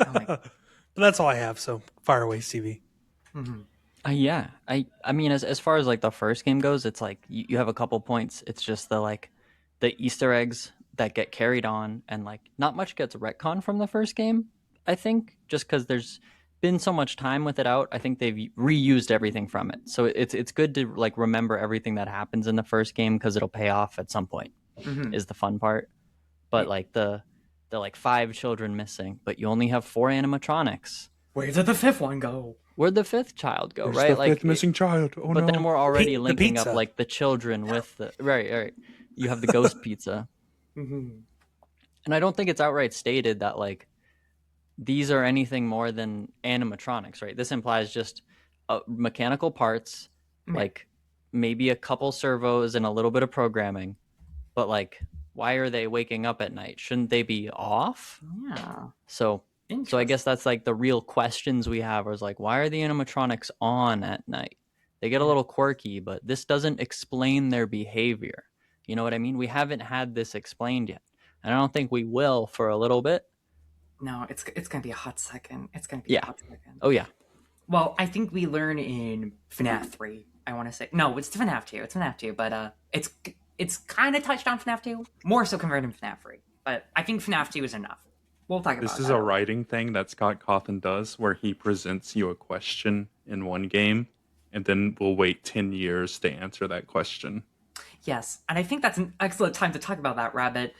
Oh my But that's all I have. So fire away, CV. Yeah, I mean, as far as like the first game goes, it's like you have a couple points. It's just the Easter eggs that get carried on, and like not much gets retconned from the first game. I think just because there's been so much time with it out, I think they've reused everything from it. So it's good to like remember everything that happens in the first game because it'll pay off at some point. Mhm. Is the fun part. But Yeah. like the like 5 children missing, but you only have 4 animatronics. Where did the fifth one go? Where'd the 5th child go? There's right, the like fifth missing child. Oh but no! then we're already The linking up pizza. like the children with the right. You have the ghost pizza, Mhm. and I don't think it's outright stated that like these are anything more than animatronics, right? This implies just mechanical parts, Yeah. like maybe a couple servos and a little bit of programming. But like, why are they waking up at night? Shouldn't they be off? Yeah. So I Interesting. guess that's like the real questions we have is like, why are the animatronics on at night? They get a little quirky, but this doesn't explain their behavior. You know what I mean? We haven't had this explained yet. And I don't think we will for a little bit. No, it's gonna be a hot second. It's gonna be a Yeah. hot second. Oh, yeah. Well, I think we learn in FNAF 3. I want to say no, it's FNAF 2. It's FNAF 2, but it's kind of touched on FNAF 2, more so compared to FNAF 3. But I think FNAF 2 is enough. We'll talk about This is that. a writing thing that Scott Cawthon does, where he presents you a question in one game, and then we'll wait 10 years to answer that question. Yes, and I think that's an excellent time to talk about that, Rabbit.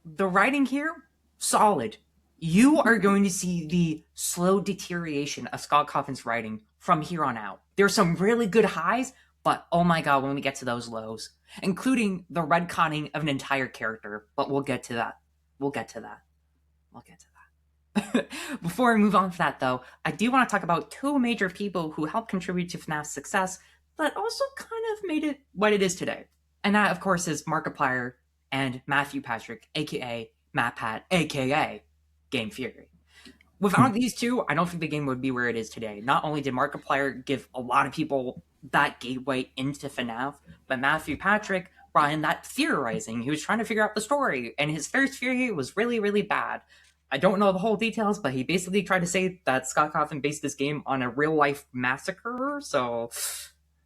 The writing here, solid. You are going to see the slow deterioration of Scott Cawthon's writing from here on out. There's some really good highs, but oh my god, when we get to those lows, including the retconning of an entire character, but we'll get to that. We'll get to that. Before I move on to that, though, I do want to talk about two major people who helped contribute to FNAF's success, but also kind of made it what it is today. And that, of course, is Markiplier and Matthew Patrick, aka Matt Pat, aka Game Fury. Without these two, I don't think the game would be where it is today. Not only did Markiplier give a lot of people that gateway into FNAF, but Matthew Patrick brought in that theorizing. He was trying to figure out the story, and his first theory was really, really bad. I don't know the whole details, but he basically tried to say that Scott Cawthon based this game on a real life massacre, so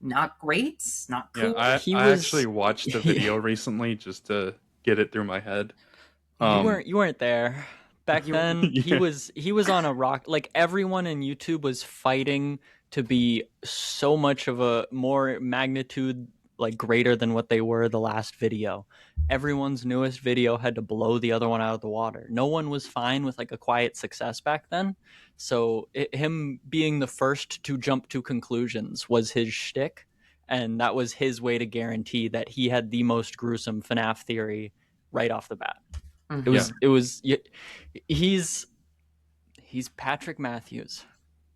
not great, not cool. Yeah, He I was- actually watched the video recently just to get it through my head. You weren't there. Back You- then, Yeah. he was on a rock. Like everyone in YouTube was fighting to be so much of a more magnitude, like greater than what they were the last video. Everyone's newest video had to blow the other one out of the water. No one was fine with like a quiet success back then. So him being the first to jump to conclusions was his shtick, and that was his way to guarantee that he had the most gruesome FNAF theory right off the bat. Mhm. He's Patrick Matthews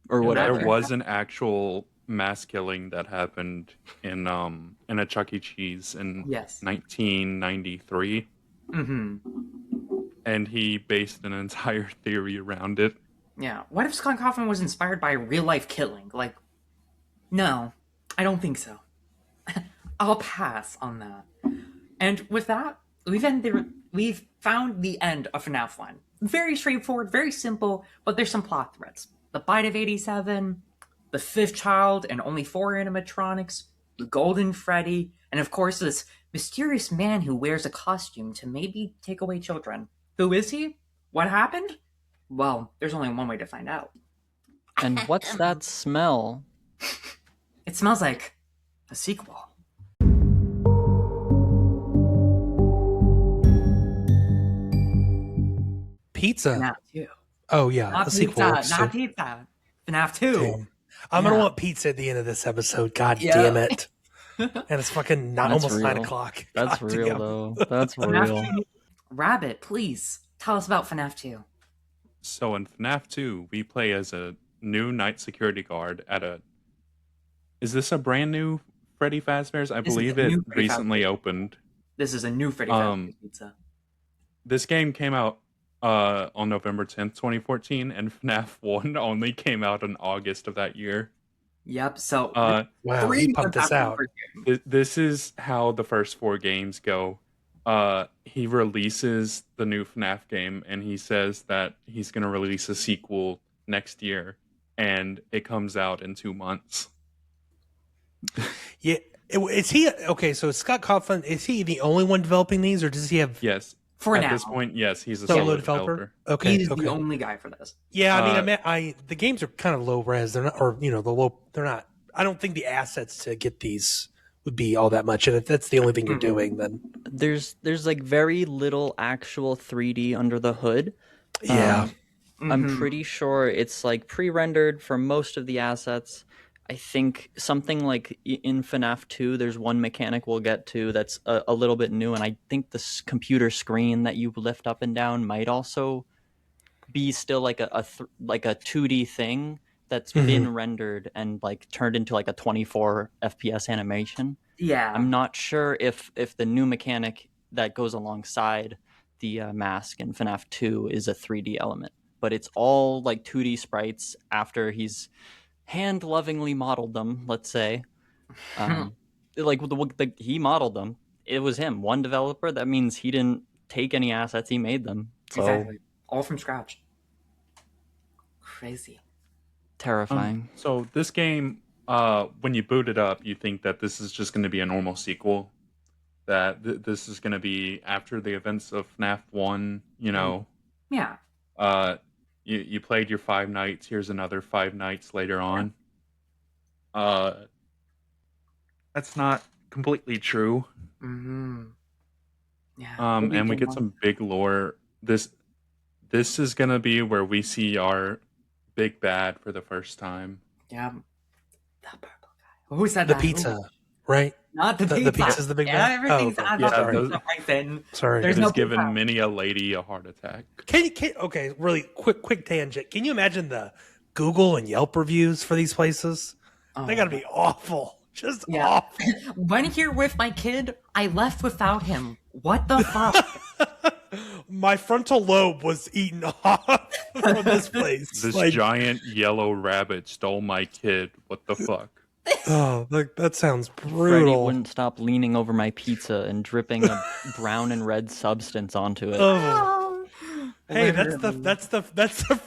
or Yeah, whatever. There was an actual mass killing that happened in a Chuck E. Cheese in Yes. 1993, Mm-hmm. and he based an entire theory around it. Yeah. What if Scott Cawthon was inspired by real life killing? Like, no, I don't think so. I'll pass on that. And with that, we've found the end of FNAF 1. Very straightforward, very simple, but there's some plot threads. The Bite of 87, the fifth child and only 4 animatronics, the Golden Freddy, and of course this mysterious man who wears a costume to maybe take away children. Who is he? What happened? Well, there's only one way to find out. And what's that smell? It smells like a sequel. Pizza. FNAF 2. Oh yeah, Not the pizza, sequel. not pizza. FNAF 2. Damn. I'm gonna want pizza at the end of this episode. God damn it! And it's fucking That's almost 9 real. o'clock. That's God real damn. though. That's FNAF real. 2. Rabbit, please tell us about FNAF 2. So in FNAF 2, we play as a new night security guard at a. Is this a brand new Freddy Fazbear's? I This is believe a it new Freddy recently Fazbear's. opened. This is a new Freddy Um, Fazbear's Pizza. this game came out on November 10th, 2014, and FNAF 1 only came out in August of that year. Yep. So Uh, Wow, 3 he pumped months this after the out. first game. this is how the first 4 games go. He releases the new FNAF game, and he says that he's going to release a sequel next year, and it comes out in 2 months. Yeah, is he okay? So Scott Kaufman, is he the only one developing these, or does he have Yes. For At now, this point, yes, he's a solo solo developer? developer. Okay, he's okay. the only guy for this. Yeah, I mean, Uh, the games are kind of low res. They're not, or the low. They're not. I don't think the assets to get these would be all that much. And if that's the only thing you're doing, then There's like very little actual 3D under the hood. yeah. I'm Mhm. pretty sure it's like pre-rendered for most of the assets. I think something like in FNAF 2, there's one mechanic we'll get to that's a little bit new, and I think the computer screen that you lift up and down might also be still like like a 2D thing that's been rendered and like turned into like a 24 FPS animation. Yeah. I'm not sure if the new mechanic that goes alongside the mask in FNAF 2 is a 3D element, but it's all like 2D sprites after he's hand lovingly modeled them. Let's say, like he modeled them. It was him, one developer. That means he didn't take any assets; he made them. So Exactly. All from scratch. Crazy. terrifying. So this game, when you boot it up, you think that this is just going to be a normal sequel. That this is going to be after the events of FNAF 1. You know, Yeah. you played your 5 nights. Here's another 5 nights later on. That's not completely true. Mm-hmm. Yeah. And we get some big lore. This is gonna be where we see our big bad for the first time. Yeah. The purple guy. Who said The that? pizza, right? Not the The pizza. pizza's the big yeah, bad? everything's Oh, on yeah, the sorry. pizza right then. Sorry. There's It no has given pizza. many a lady a heart attack. Okay, really quick tangent. Can you imagine the Google and Yelp reviews for these places? Oh, They got to be awful. Just Yeah. awful. When here with my kid, I left without him. What the fuck? My frontal lobe was eaten off from this place. This Like, giant yellow rabbit stole my kid. What the fuck? oh, that sounds Freddy brutal. wouldn't stop leaning over my pizza and dripping a brown and red substance onto it. Oh. Hey, that's the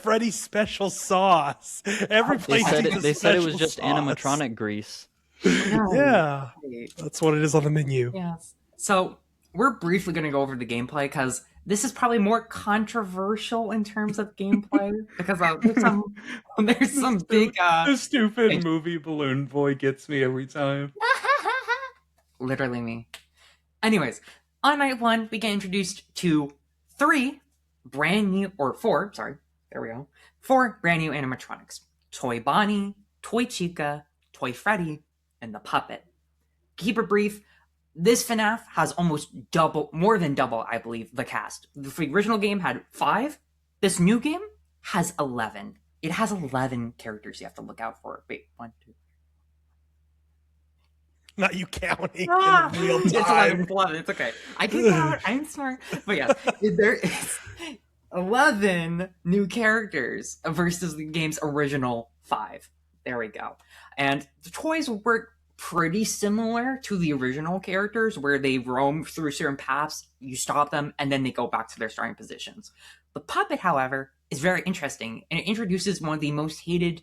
Freddy special sauce. Every They place said needs it, a they said it special was just sauce. animatronic grease. Yeah, that's what it is on the menu. Yes. So we're briefly going to go over the gameplay because this is probably more controversial in terms of gameplay because there's some big This stupid movie Balloon Boy gets me every time. literally me. Anyways, on night 1 we get introduced to 4 brand new animatronics: Toy Bonnie, Toy Chica, Toy Freddy, and the puppet. Keep it brief. This FNAF has more than double, I believe, the cast. The original game had 5. This new game has 11. It has 11 characters you have to look out for. Wait, 1, 2. Not you counting Ah, in real it's 11, time. it's 11. It's okay. I can count. I'm smart. But yes, there is 11 new characters versus the game's original 5. There we go. And the toys work pretty similar to the original characters, where they roam through certain paths, you stop them, and then they go back to their starting positions. The puppet, however, is very interesting, and it introduces one of the most hated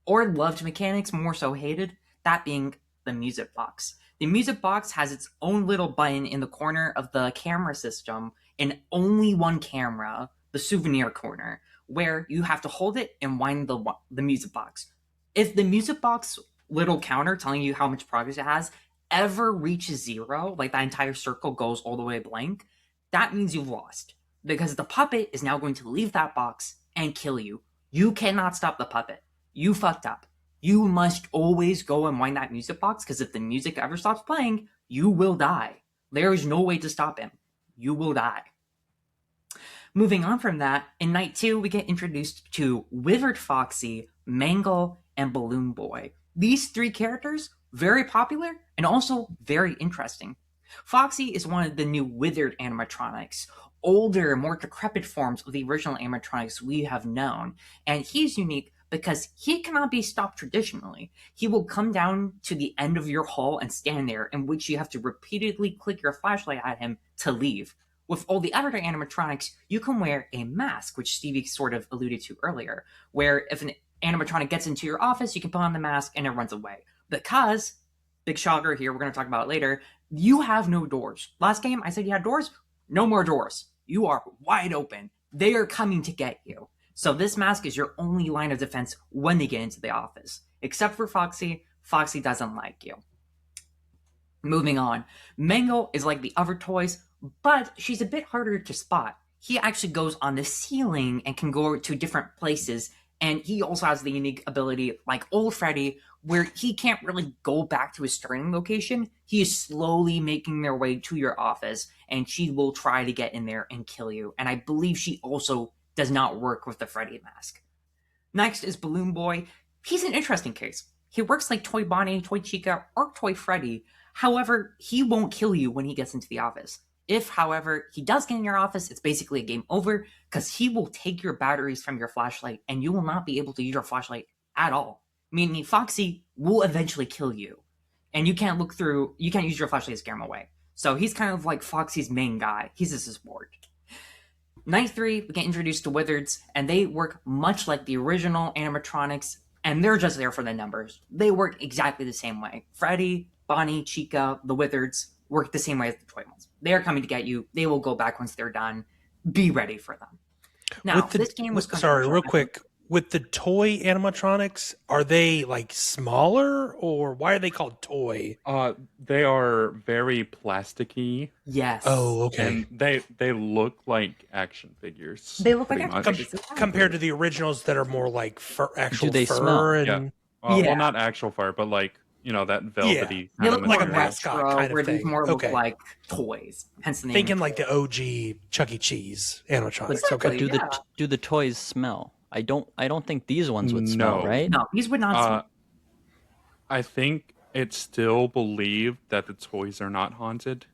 or loved mechanics, more so hated, that being the music box. The music box has its own little button in the corner of the camera system, and only one camera, the souvenir corner, where you have to hold it and wind the music box. If the music box little counter telling you how much progress it has ever reaches 0, like that entire circle goes all the way blank, that means you've lost. Because the puppet is now going to leave that box and kill you. You cannot stop the puppet. You fucked up. You must always go and wind that music box, because if the music ever stops playing, you will die. There is no way to stop him. You will die. Moving on from that, in night 2, we get introduced to Withered Foxy, Mangle, and Balloon Boy. These 3 characters, very popular and also very interesting. Foxy is one of the new withered animatronics. older, more decrepit forms of the original animatronics we have known. And he's unique because he cannot be stopped traditionally. He will come down to the end of your hall and stand there, in which you have to repeatedly click your flashlight at him to leave. With all the other animatronics, you can wear a mask, which Stevie sort of alluded to earlier, where if an animatronic gets into your office, you can put on the mask and it runs away. Because, big shocker here, we're going to talk about it later, you have no doors. Last game, I said you had doors. No more doors. You are wide open. They are coming to get you. So this mask is your only line of defense when they get into the office. Except for Foxy. Foxy doesn't like you. Moving on. Mango is like the other toys, but she's a bit harder to spot. He actually goes on the ceiling and can go to different places, and he also has the unique ability, like old Freddy, where he can't really go back to his starting location. He is slowly making their way to your office, and she will try to get in there and kill you. And I believe she also does not work with the Freddy mask. Next is Balloon Boy. He's an interesting case. He works like Toy Bonnie, Toy Chica, or Toy Freddy. However, he won't kill you when he gets into the office. If, however, he does get in your office, it's basically a game over because he will take your batteries from your flashlight and you will not be able to use your flashlight at all. Meaning Foxy will eventually kill you. And you can't use your flashlight to scare him away. So he's kind of like Foxy's main guy. He's a support. Night 3, we get introduced to Wizards, and they work much like the original animatronics, and they're just there for the numbers. They work exactly the same way. Freddy, Bonnie, Chica, the Wizards work the same way as the toy ones. They are coming to get you. They will go back once they're done. Be ready for them. Now, this game was real quick. With the toy animatronics, are they like smaller, or why are they called toy? They are very plasticky. Yes. Oh, okay. And they look like action figures. They look like pretty action much. figures. Compared to the originals that are more like actual Do they fur smell? and Yeah. Yeah. Well, not actual fur, but like, that velvety They look like a material. mascot kind of where these thing. more look Okay. like toys. Hence the name. thinking like the OG Chuck E. Cheese animatronics. Exactly. Okay. Do the toys smell? I don't think these ones would smell, No. right? No, these would not. Smell. I think it's still believed that the toys are not haunted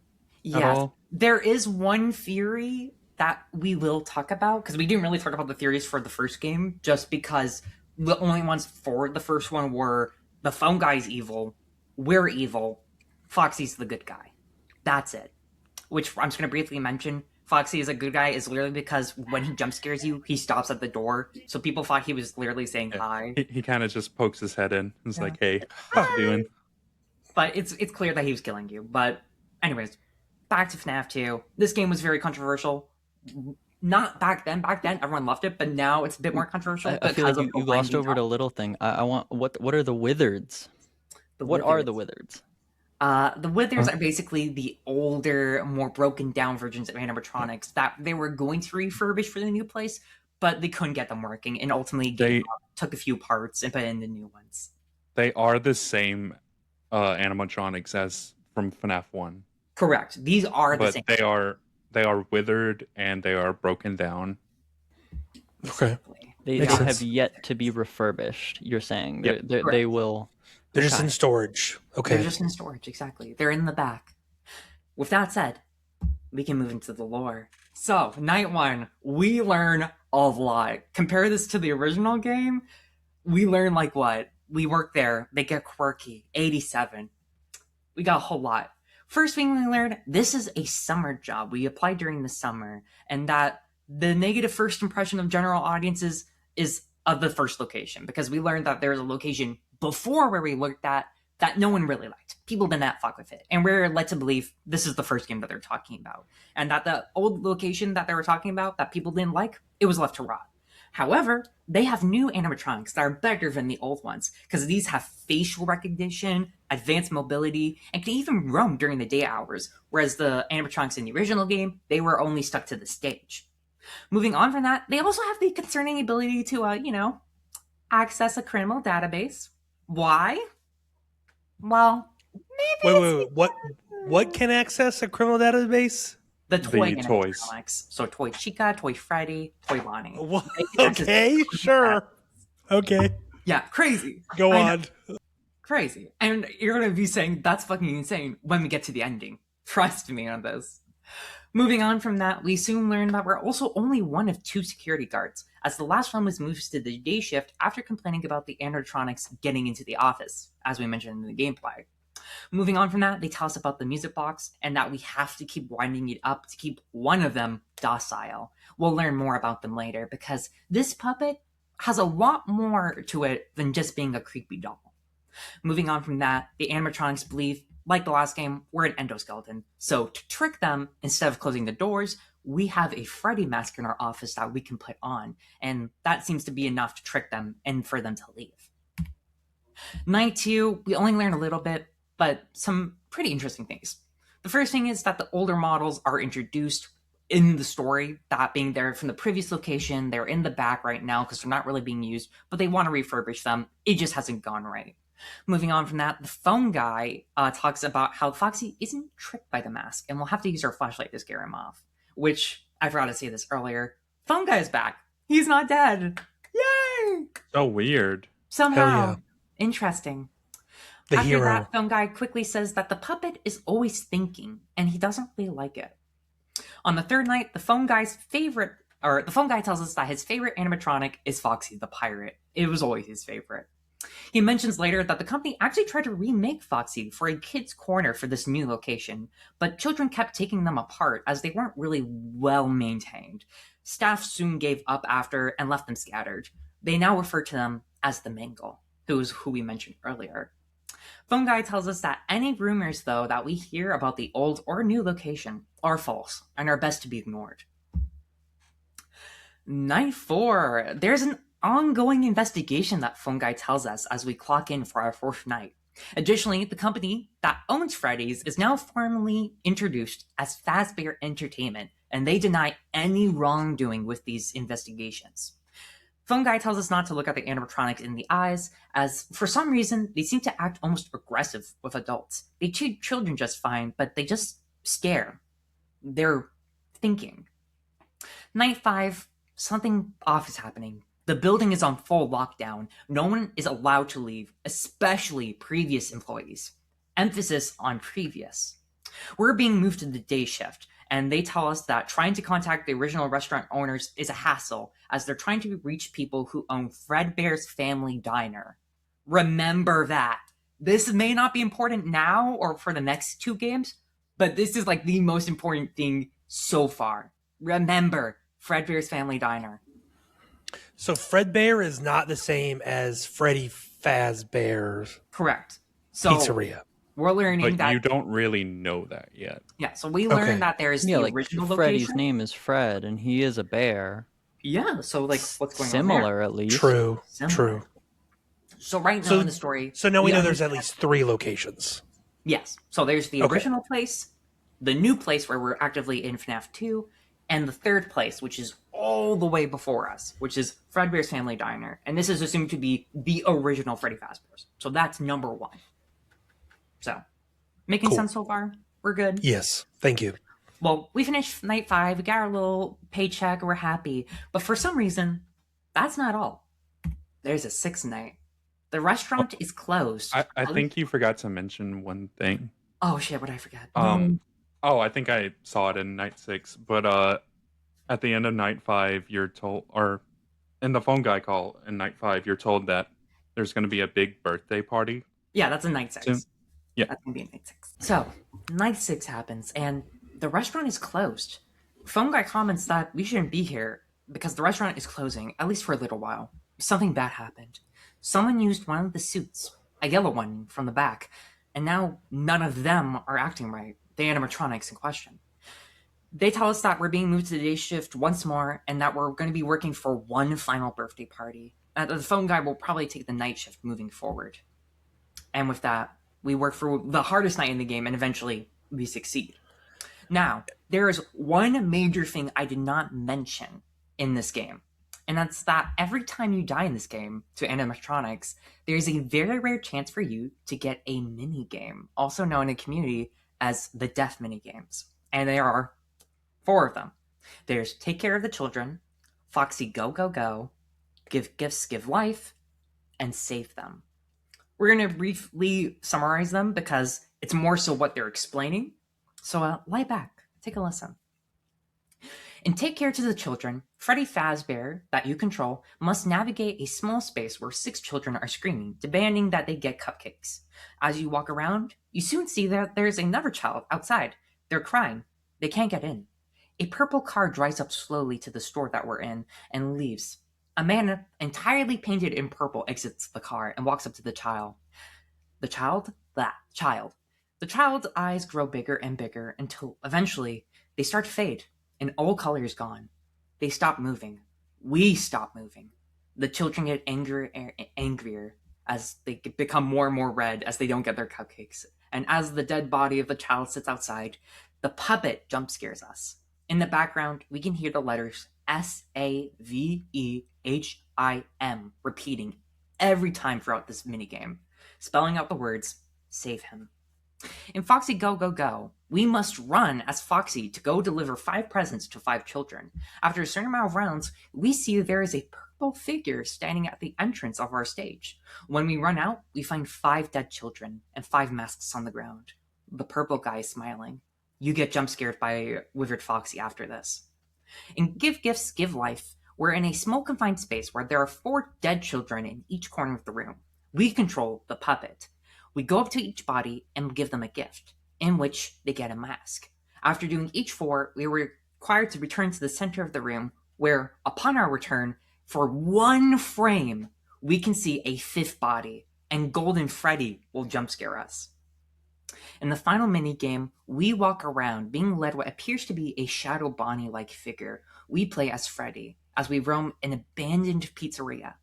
at Yes. all. There is one theory that we will talk about, because we didn't really talk about the theories for the first game, just because the only ones for the first one were the phone guy's evil, we're evil, Foxy's the good guy. That's it. Which I'm just going to briefly mention. Foxy is a good guy is literally because when he jump scares you, he stops at the door. So people thought he was literally saying hi. He kind of just pokes his head in. He's like, "Hey, what you doing?" But it's clear that he was killing you. But anyways, back to FNAF 2. This game was very controversial. Not back then. Back then, everyone loved it, but now it's a bit more controversial. I feel like because of you the glossed winding over up. a little thing. I want what are the Wizards? What are the Wizards? The Withers are basically the older, more broken down versions of animatronics that they were going to refurbish for the new place, but they couldn't get them working, and ultimately took a few parts and put in the new ones. They are the same animatronics as from FNAF 1, Correct. These are the but same. they are withered and they are broken down. Okay. They Makes have sense. yet to be refurbished. You're saying Yep. they will. They're just Okay. in storage. Okay. They're just in storage, exactly. They're in the back. With that said, we can move into the lore. So, night 1, we learn a lot. Compare this to the original game, we learn like what? We work there, they get quirky, 87. We got a whole lot. First thing we learned, this is a summer job. We applied during the summer, and that the negative first impression of general audiences is of the first location, because we learned that there's a location before where we looked at that no one really liked. People did not fuck with it. And we're led to believe this is the first game that they're talking about. And that the old location that they were talking about that people didn't like, it was left to rot. However, they have new animatronics that are better than the old ones, because these have facial recognition, advanced mobility, and can even roam during the day hours, whereas the animatronics in the original game, they were only stuck to the stage. Moving on from that, they also have the concerning ability to, access a criminal database. Why? Well, maybe Wait. What can access a criminal database? the toy The toys. animatronics. So Toy Chica, Toy Freddy, Toy Bonnie. What? They can access Okay, the sure. Okay, Yeah, crazy. go I know. on. Crazy. And you're going to be saying, that's fucking insane when we get to the ending. Trust me on this. Moving on from that, we soon learn that we're also only one of 2 security guards, as the last one was moved to the day shift after complaining about the animatronics getting into the office, as we mentioned in the gameplay. Moving on from that, they tell us about the music box and that we have to keep winding it up to keep one of them docile. We'll learn more about them later because this puppet has a lot more to it than just being a creepy doll. Moving on from that, the animatronics believe, like the last game, we're an endoskeleton. So to trick them, instead of closing the doors, we have a Freddy mask in our office that we can put on, and that seems to be enough to trick them and for them to leave. Night 2, we only learn a little bit, but some pretty interesting things. The first thing is that the older models are introduced in the story, that being there from the previous location. They're in the back right now because they're not really being used, but they want to refurbish them. It just hasn't gone right. Moving on from that, the phone guy talks about how Foxy isn't tricked by the mask, and we'll have to use our flashlight to scare him off. Which, I forgot to say this earlier, phone guy's back. He's not dead. Yay! So weird. Somehow. Hell yeah. Interesting. The After hero. that, phone guy quickly says that the puppet is always thinking, and he doesn't really like it. On the third night, the phone guy tells us that his favorite animatronic is Foxy the pirate. It was always his favorite. He mentions later that the company actually tried to remake Foxy for a kid's corner for this new location, but children kept taking them apart as they weren't really well maintained. Staff soon gave up after and left them scattered. They now refer to them as the Mangle, who we mentioned earlier. Phone Guy tells us that any rumors, though, that we hear about the old or new location are false and are best to be ignored. Night 4. There's an ongoing investigation that Phone Guy tells us as we clock in for our 4th night. Additionally, the company that owns Freddy's is now formally introduced as Fazbear Entertainment, and they deny any wrongdoing with these investigations. Phone Guy tells us not to look at the animatronics in the eyes, as for some reason they seem to act almost aggressive with adults. They treat children just fine, but they just scare. They're thinking. Night 5, something off is happening. The building is on full lockdown. No one is allowed to leave, especially previous employees. Emphasis on previous. We're being moved to the day shift, and they tell us that trying to contact the original restaurant owners is a hassle, as they're trying to reach people who own Fredbear's Family Diner. Remember that. This may not be important now or for the next 2 games, but this is like the most important thing so far. Remember Fredbear's Family Diner. So Fredbear is not the same as Freddy Fazbear's Correct. So Pizzeria. we're learning But that you don't really know that yet. yeah, so we learned Okay. that there's Yeah, the like original Freddy's location. name is Fred, and he is a bear. Yeah, so like what's going on Similar, at least. True. Similar. True. there? So right now So- in the story, So now we know there's understand- at least 3 locations. Yes. So there's the Okay. original place, the new place where we're actively in FNAF 2, and the third place, which is all the way before us, which is Fredbear's Family Diner. And this is assumed to be the original Freddy Fazbear's. So that's number 1. So, making Cool. sense so far? We're good? Yes. Thank you. Well, we finished night 5, we got our little paycheck, we're happy. But for some reason, that's not all. There's a 6th night. The restaurant is closed. I think you forgot to mention one thing. Oh shit, what did I forget? Oh, I think I saw it in night 6, but at the end of night 5, you're told, or in the phone guy call in night 5, you're told that there's going to be a big birthday party. Yeah, that's a night 6. Soon. Yeah. That's gonna be a night 6. So, night 6 happens, and the restaurant is closed. Phone guy comments that we shouldn't be here because the restaurant is closing, at least for a little while. Something bad happened. Someone used one of the suits, a yellow one from the back, and now none of them are acting right, the animatronics in question. They tell us that we're being moved to the day shift once more, and that we're going to be working for one final birthday party. The phone guy will probably take the night shift moving forward. And with that, we work for the hardest night in the game, and eventually we succeed. Now, there is one major thing I did not mention in this game, and that's that every time you die in this game to animatronics, there's a very rare chance for you to get a mini game, also known in the community as the death mini games. And there are 4 of them. There's Take Care of the Children, Foxy Go Go Go, Give Gifts, Give Life, and Save Them. We're going to briefly summarize them because it's more so what they're explaining. So lie back, Take a listen. And take care to the children. Freddy Fazbear, that you control, must navigate a small space where 6 children are screaming, demanding that they get cupcakes. As you walk around, you soon see that there's another child outside. They're crying. They can't get in. A purple car drives up slowly to the store that we're in and leaves. A man entirely painted in purple exits the car and walks up to the child. The child? That child. The child's eyes grow bigger and bigger until eventually they start to fade and all color is gone. They stop moving. We stop moving. The children get angrier and angrier as they become more and more red as they don't get their cupcakes. And as the dead body of the child sits outside, the puppet jump scares us. In the background, we can hear the letters SAVEHIM repeating every time throughout this minigame, spelling out the words, save him. In Foxy Go Go Go, we must run as Foxy to go deliver 5 presents to 5 children. After a certain amount of rounds, we see there is a purple figure standing at the entrance of our stage. When we run out, we find 5 dead children and 5 masks on the ground. The purple guy is smiling. You get jump scared by Withered Foxy after this. In Give Gifts, Give Life, we're in a small confined space where there are 4 dead children in each corner of the room. We control the puppet. We go up to each body and give them a gift, in which they get a mask. After doing each 4, we were required to return to the center of the room, where, upon our return, for 1 frame, we can see a 5th body, and Golden Freddy will jump scare us. In the final minigame, we walk around, being led what appears to be a Shadow Bonnie-like figure. We play as Freddy, as we roam an abandoned pizzeria.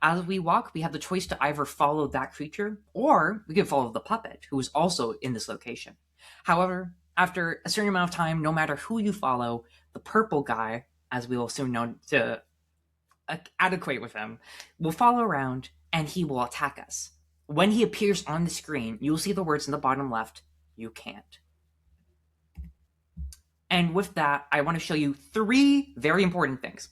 As we walk, we have the choice to either follow that creature, or we can follow the puppet, who is also in this location. However, after a certain amount of time, no matter who you follow, the purple guy, as we will soon know to adequate with him, will follow around, and he will attack us. When he appears on the screen, you'll see the words in the bottom left, you can't. And with that, I want to show you 3 very important things.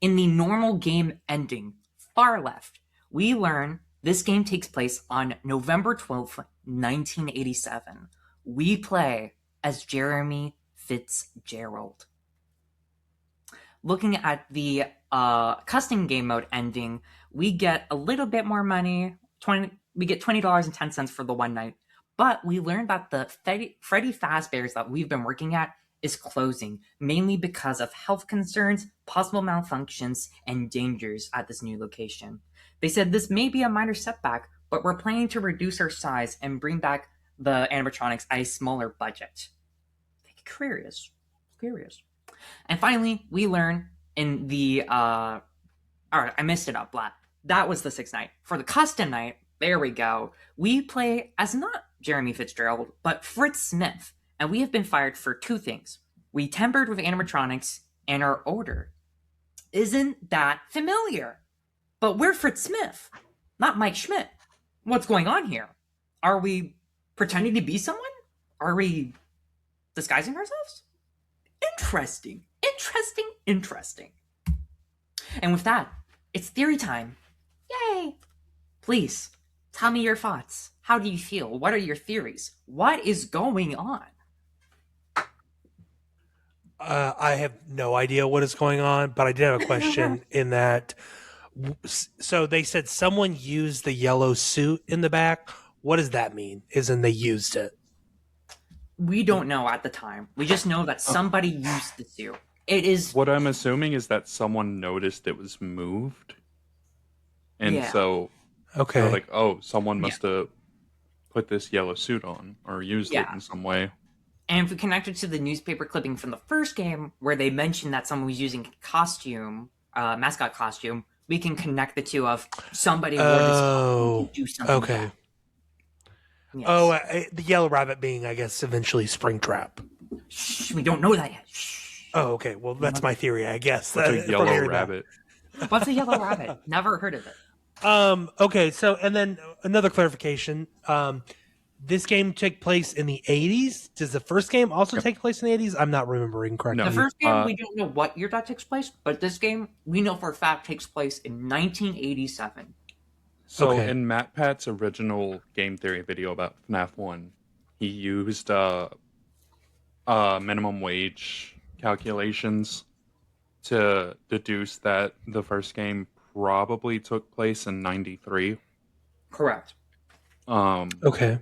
In the normal game ending, far left, we learn this game takes place on November 12th, 1987. We play as Jeremy Fitzgerald. Looking at the custom game mode ending, we get a little bit more money. We get $20.10 for the one night. But we learned that the Freddy Fazbear's that we've been working at is closing, mainly because of health concerns, possible malfunctions, and dangers at this new location. They said this may be a minor setback, but we're planning to reduce our size and bring back the animatronics at a smaller budget. Curious. And finally, we learn in the alright, I messed it up, blah. That was the 6th night. For the custom night, there we go. We play as not Jeremy Fitzgerald, but Fritz Smith, and we have been fired for 2 things. We tampered with animatronics and our odor. Isn't that familiar? But we're Fritz Smith, not Mike Schmidt. What's going on here? Are we pretending to be someone? Are we disguising ourselves? Interesting. And with that, it's theory time. Yay! Please, tell me your thoughts. How do you feel? What are your theories? What is going on? I have no idea what is going on, but I did have a question in that. So they said someone used the yellow suit in the back. What does that mean? Isn't they used it? We don't know at the time. We just know that somebody used the suit. It is... What I'm assuming is that someone noticed it was moved. And so Okay. they're like, oh, someone must have put this yellow suit on or used it in some way. And if we connect it to the newspaper clipping from the first game, where they mentioned that someone was using costume, mascot costume, we can connect the 2 of somebody wore this costume to do something bad. Yes. Oh, the yellow rabbit being, I guess, eventually Springtrap. Shh, we don't know that yet. Shh. Oh, okay. Well, that's my theory, I guess. What's a yellow rabbit? What's a yellow rabbit? Never heard of it. Okay, so, and then another clarification. This game took place in the 80s. Does the first game also take place in the 80s? I'm not remembering correctly. The first game, we don't know what year that takes place, but this game, we know for a fact, takes place in 1987. So in Matt Pat's original game theory video about FNAF 1, he used minimum wage calculations to deduce that the first game probably took place in 93. Correct. Okay.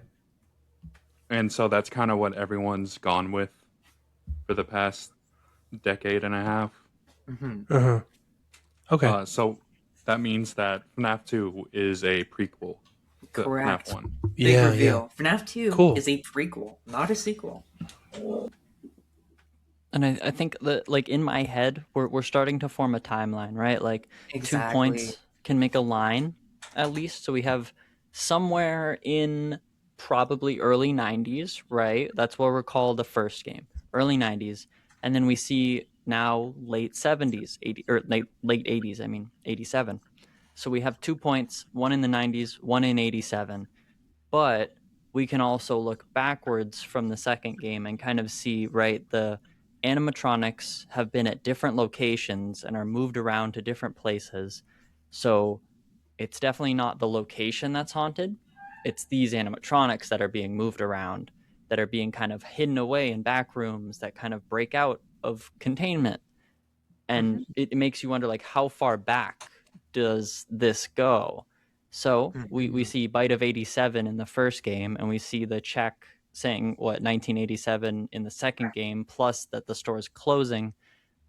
And so that's kind of what everyone's gone with for the past decade and a half. Uh-huh. Okay. So that means that FNAF 2 is a prequel to FNAF Correct. 1. Big Yeah, reveal. FNAF 2 Cool. is a prequel, not a sequel. And I think that, like, in my head, we're starting to form a timeline, right? Like, 2 Exactly. points can make a line, at least. So we have somewhere in probably early 90s, right? That's what we're called the first game, early 90s. And then we see now late 70s, 80, or late 80s, I mean, 87. So we have 2 points, one in the 90s, one in 87. But we can also look backwards from the second game and kind of see, right, the animatronics have been at different locations and are moved around to different places. So it's definitely not the location that's haunted. It's these animatronics that are being moved around, that are being kind of hidden away in back rooms, that kind of break out of containment. And it makes you wonder, like, how far back does this go? So we see Bite of 87 in the first game, and we see the check saying, what, 1987 in the second game, plus that the store is closing.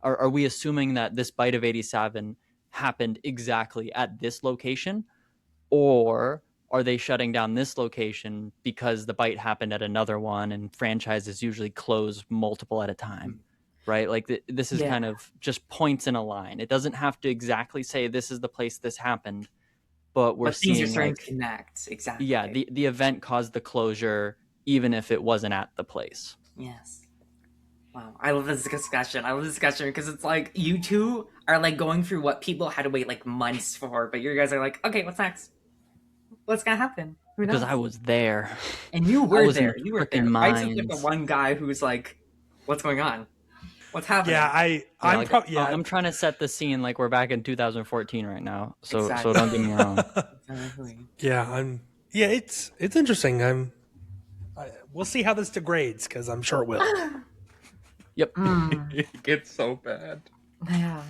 Are we assuming that this Bite of 87 happened exactly at this location? Or are they shutting down this location because the bite happened at another one, and franchises usually close multiple at a time? Right? Like, this is kind of just points in a line. It doesn't have to exactly say this is the place this happened, but we're things are seeing, starting like, to connect. Exactly. yeah, the event caused the closure, even if it wasn't at the place. Yes. Wow, I love this discussion. I love this discussion because it's like you two are like going through what people had to wait like months for, but you guys are like, okay, what's next? What's gonna happen? Who knows? Because I was there. And you I were was in there. the You were there. frickin' I took like the mines. one guy who's like, what's going on? What's happening? Yeah, I'm trying to set the scene like we're back in 2014 right now. So Exactly. don't get me wrong. Exactly. Yeah, it's interesting. We'll see how this degrades, because I'm sure it will. Yep. It gets so bad. Yeah.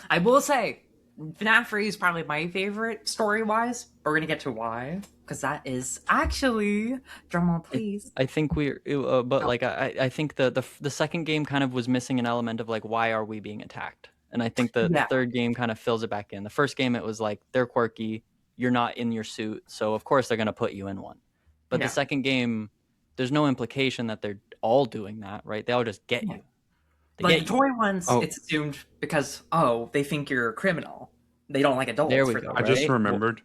I will say, FNAF 3 is probably my favorite story-wise. But we're gonna get to why, because that is actually drumroll, please. I think but like I think the second game kind of was missing an element of, like, why are we being attacked? And I think the third game kind of fills it back in. The first game, it was like, they're quirky, you're not in your suit, so of course they're gonna put you in one. But the second game, there's no implication that they're all doing that, right? They all just get you. They Like get the you. toy ones, it's assumed because they think you're a criminal. They don't like adults. There we for go, that, I right? just remembered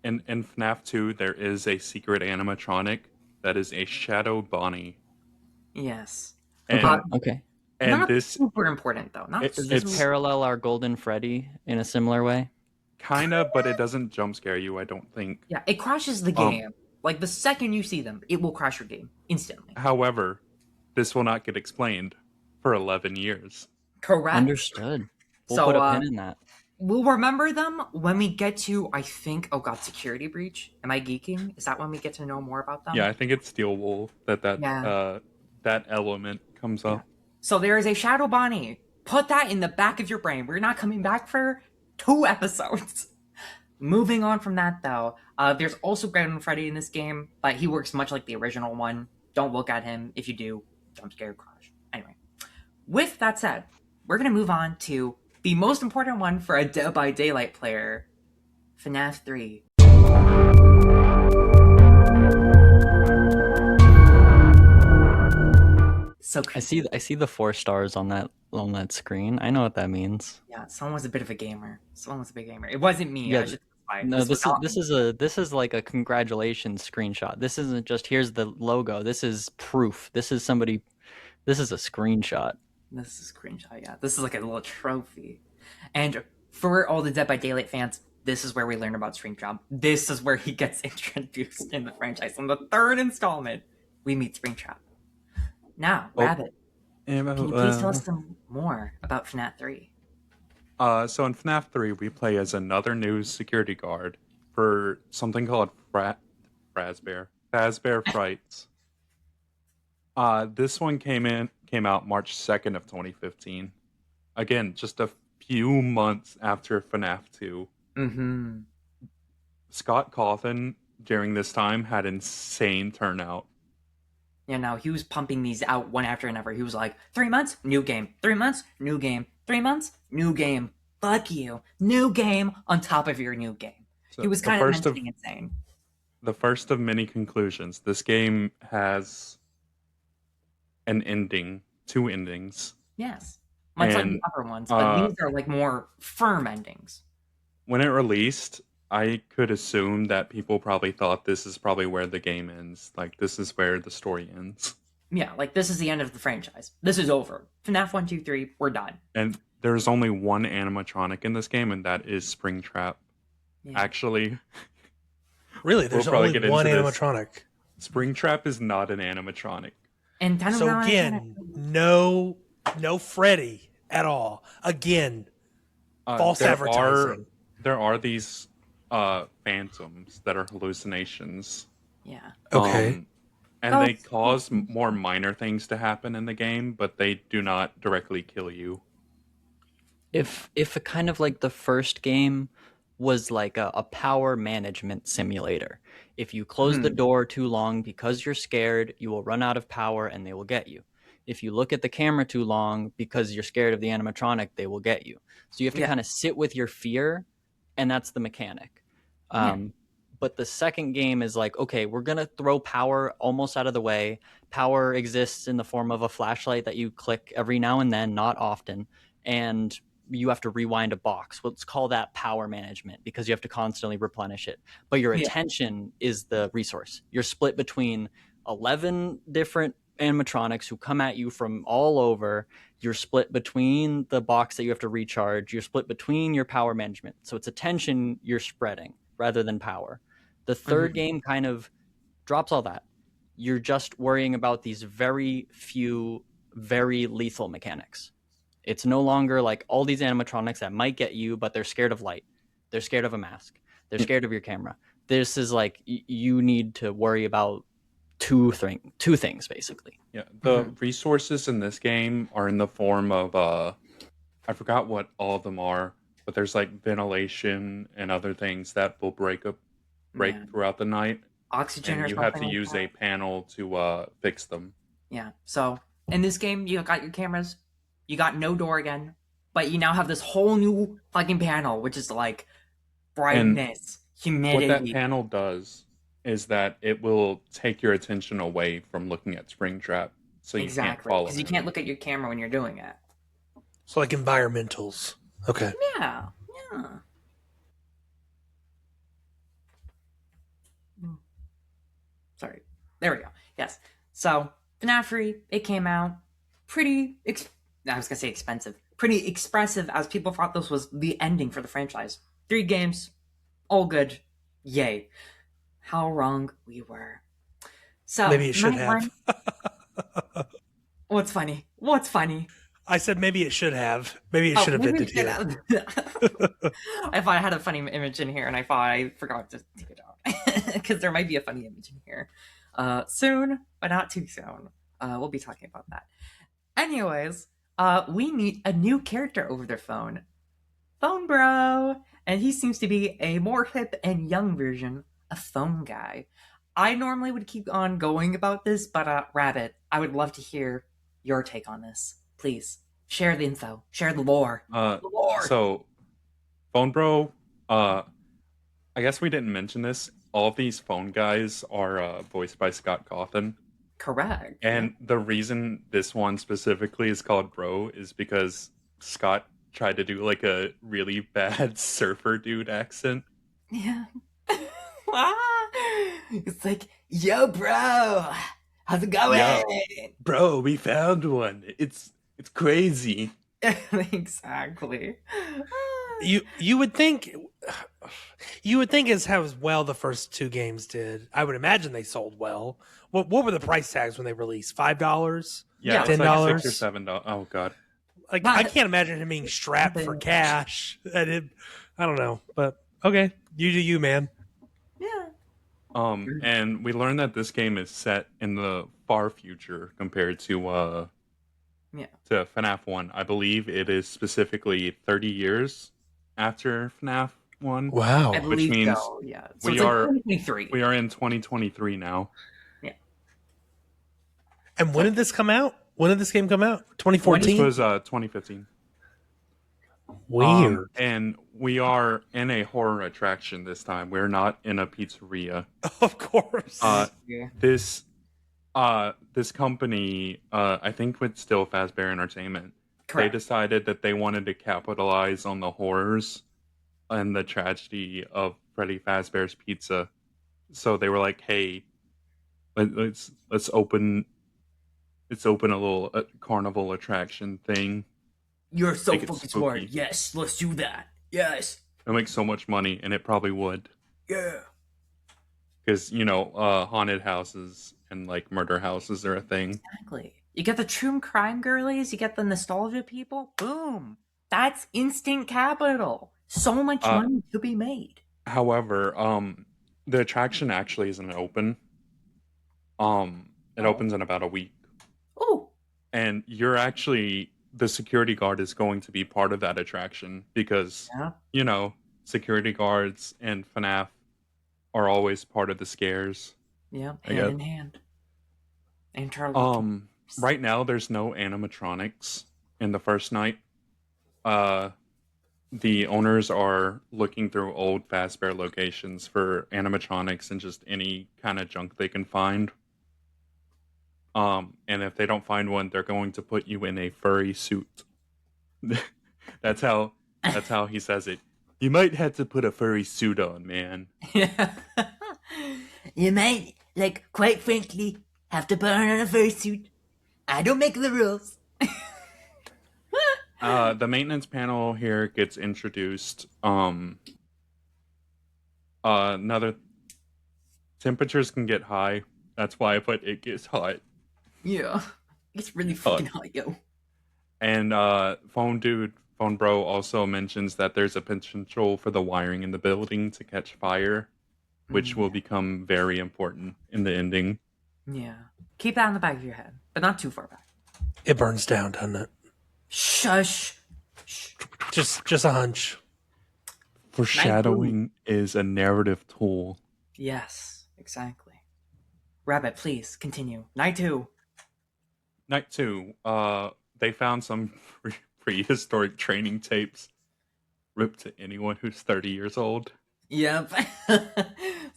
in FNAF 2, there is a secret animatronic that is a Shadow Bonnie. Yes. And, Okay. and Not this super important though. Not Does this parallel our Golden Freddy in a similar way? kind of, but it doesn't jump scare you, I don't think. Yeah, it crashes the game. Like the second you see them, it will crash your game instantly. However, this will not get explained for 11 years. Correct. Understood. We'll So, put a pin in that. We'll remember them when we get to, I think, Security Breach. Am I geeking? Is that when we get to know more about them? Yeah, I think it's Steel Wool that element comes up. So there is a Shadow Bonnie. Put that in the back of your brain. We're not coming back for 2 episodes. Moving on from that, though, there's also Golden Freddy in this game, but he works much like the original one. Don't look at him. If you do, jump scare, crash. Anyway, with that said, we're going to move on to the most important one for a Dead by Daylight player, FNAF 3. So I see the 4 stars on that screen. I know what that means. yeah, someone was a bit of a gamer. Someone was a big gamer. It wasn't me. Yeah, I should specify. No, was this is like a congratulations screenshot. This isn't just here's the logo. This is proof. This is a screenshot. This is a screenshot, yeah. This is like a little trophy. And for all the Dead by Daylight fans, this is where we learn about Springtrap. This is where he gets introduced in the franchise. On the 3rd installment, we meet Springtrap. Now, Rabbit, can you please tell us some more about FNAF 3? So in FNAF 3, we play as another new security guard for something called Fazbear Frights. This one came out March 2nd of 2015. Again, just a few months after FNAF 2. Mm-hmm. Scott Cawthon during this time had insane turnout. Yeah, no, he was pumping these out one after another. He was like, 3 months, new game. 3 months, new game. 3 months, new game. Fuck you. New game on top of your new game. He So was kind of mentally insane. the first of many conclusions. This game has an ending, two endings. Yes. Much like the And other ones, but these are like more firm endings. when it released, I could assume that people probably thought this is probably where the game ends. Like, this is where the story ends. Yeah, like this is the end of the franchise. This is over. FNAF 1, 2, 3, we're done. And there's only one animatronic in this game, and that is Springtrap. Yeah. Actually, Really, there's probably only get one into this. animatronic. Springtrap is not an animatronic. And kind of So again, no Freddy at all. Again, false advertising. There are these phantoms that are hallucinations. yeah. Okay. And Oh. they cause more minor things to happen in the game, but they do not directly kill you. If a kind of like the first game was like a power management simulator. If you close the door too long because you're scared, you will run out of power and they will get you. If you look at the camera too long because you're scared of the animatronic, they will get you. So you have to kind of sit with your fear, and that's the mechanic. But the second game is like, okay, we're going to throw power almost out of the way. Power exists in the form of a flashlight that you click every now and then, not often. And you have to rewind a box. Let's call that power management because you have to constantly replenish it. But your attention is the resource. You're split between 11 different animatronics who come at you from all over. You're split between the box that you have to recharge. You're split between your power management. So it's attention you're spreading rather than power. The third game kind of drops all that. You're just worrying about these very few, very lethal mechanics. It's no longer like all these animatronics that might get you, but they're scared of light. They're scared of a mask. They're scared of your camera. This is like you need to worry about two things basically. Yeah, the resources in this game are in the form of I forgot what all of them are, but there's like ventilation and other things that will break throughout the night. Oxygen, and or you something have to like use that. a panel to fix them. Yeah. So in this game, you got your cameras, you got no door again, but you now have this whole new fucking panel, which is like brightness, humidity. What that panel does is that it will take your attention away from looking at Springtrap, so you can't follow because you him. can't look at your camera when you're doing it. So like environmentals. Okay. Yeah. Sorry. There we go. Yes. So FNAF 3, it came out pretty. I was gonna say expensive. Pretty expressive, as people thought this was the ending for the franchise. 3 games, all good. Yay. How wrong we were. So Maybe it should have. What's funny? What's funny? I said maybe it should have. Maybe it should have ended here. I thought I had a funny image in here, and I thought I forgot to take it out because there might be a funny image in here soon, but not too soon. We'll be talking about that. Anyways, we meet a new character over their phone, Phone Bro, and he seems to be a more hip and young version of Phone Guy. I normally would keep on going about this, but Rabbit, I would love to hear your take on this. Please share the info, share the lore. So, Phone Bro, I guess we didn't mention this. All of these phone guys are voiced by Scott Cawthon. Correct. And the reason this one specifically is called Bro is because Scott tried to do like a really bad surfer dude accent. Yeah. It's like, yo, bro, how's it going? Yo, bro, we found one. It's crazy. Exactly. You would think as how well the first 2 games did. I would imagine they sold well. What were the price tags when they released? $5? Yeah, $10? Like $6 or $7. Oh god. Like I can't imagine him being strapped for cash. I don't know, but okay, you do you, man. Yeah. And we learned that this game is set in the far future compared Yeah. to FNAF 1. I believe it is specifically 30 years after FNAF 1, I Wow. which believe means so. Yeah. So we it's like are 2023. we are in 2023 now. Yeah. And when did this come out? When did this game come out? This 2014? was 2015. Weird. And we are in a horror attraction this time. We're not in a pizzeria. Of course. Yeah. This this company, I think with still Fazbear Entertainment, they Correct. decided that they wanted to capitalize on the horrors and the tragedy of Freddy Fazbear's Pizza. So they were like, "Hey, let's open a little carnival attraction thing. You're so Make it fucking smart. spooky. Yes, let's do that. Yes. It'll make so much money, and it probably would, Yeah. because haunted houses and like murder houses are a thing." Exactly. You get the true crime girlies, you get the nostalgia people. Boom. That's instant capital. So much money to be made. However, the attraction actually isn't open. It opens in about a week, Oh. and the security guard is going to be part of that attraction because Yeah. security guards and FNAF are always part of the scares. Yeah. I Hand guess. in hand. And Charlie. Right now there's no animatronics in the first night. The owners are looking through old Fazbear locations for animatronics and just any kind of junk they can find. And if they don't find one, they're going to put you in a furry suit. That's how he says it. You might have to put a furry suit on, man. You might, quite frankly, have to put on a fursuit. I don't make the rules. The maintenance panel here gets introduced. Another temperatures can get high. That's why I put it gets hot. Yeah. It's really fucking hot, yo. And Phone Bro also mentions that there's a potential for the wiring in the building to catch fire, which will become very important in the ending. Yeah. Keep that in the back of your head, but not too far back. It burns down, doesn't it? Shush. Just a hunch. Foreshadowing is a narrative tool. Yes, exactly. Rabbit, please continue. Night 2. Night 2, they found some prehistoric training tapes ripped to anyone who's 30 years old. Yep.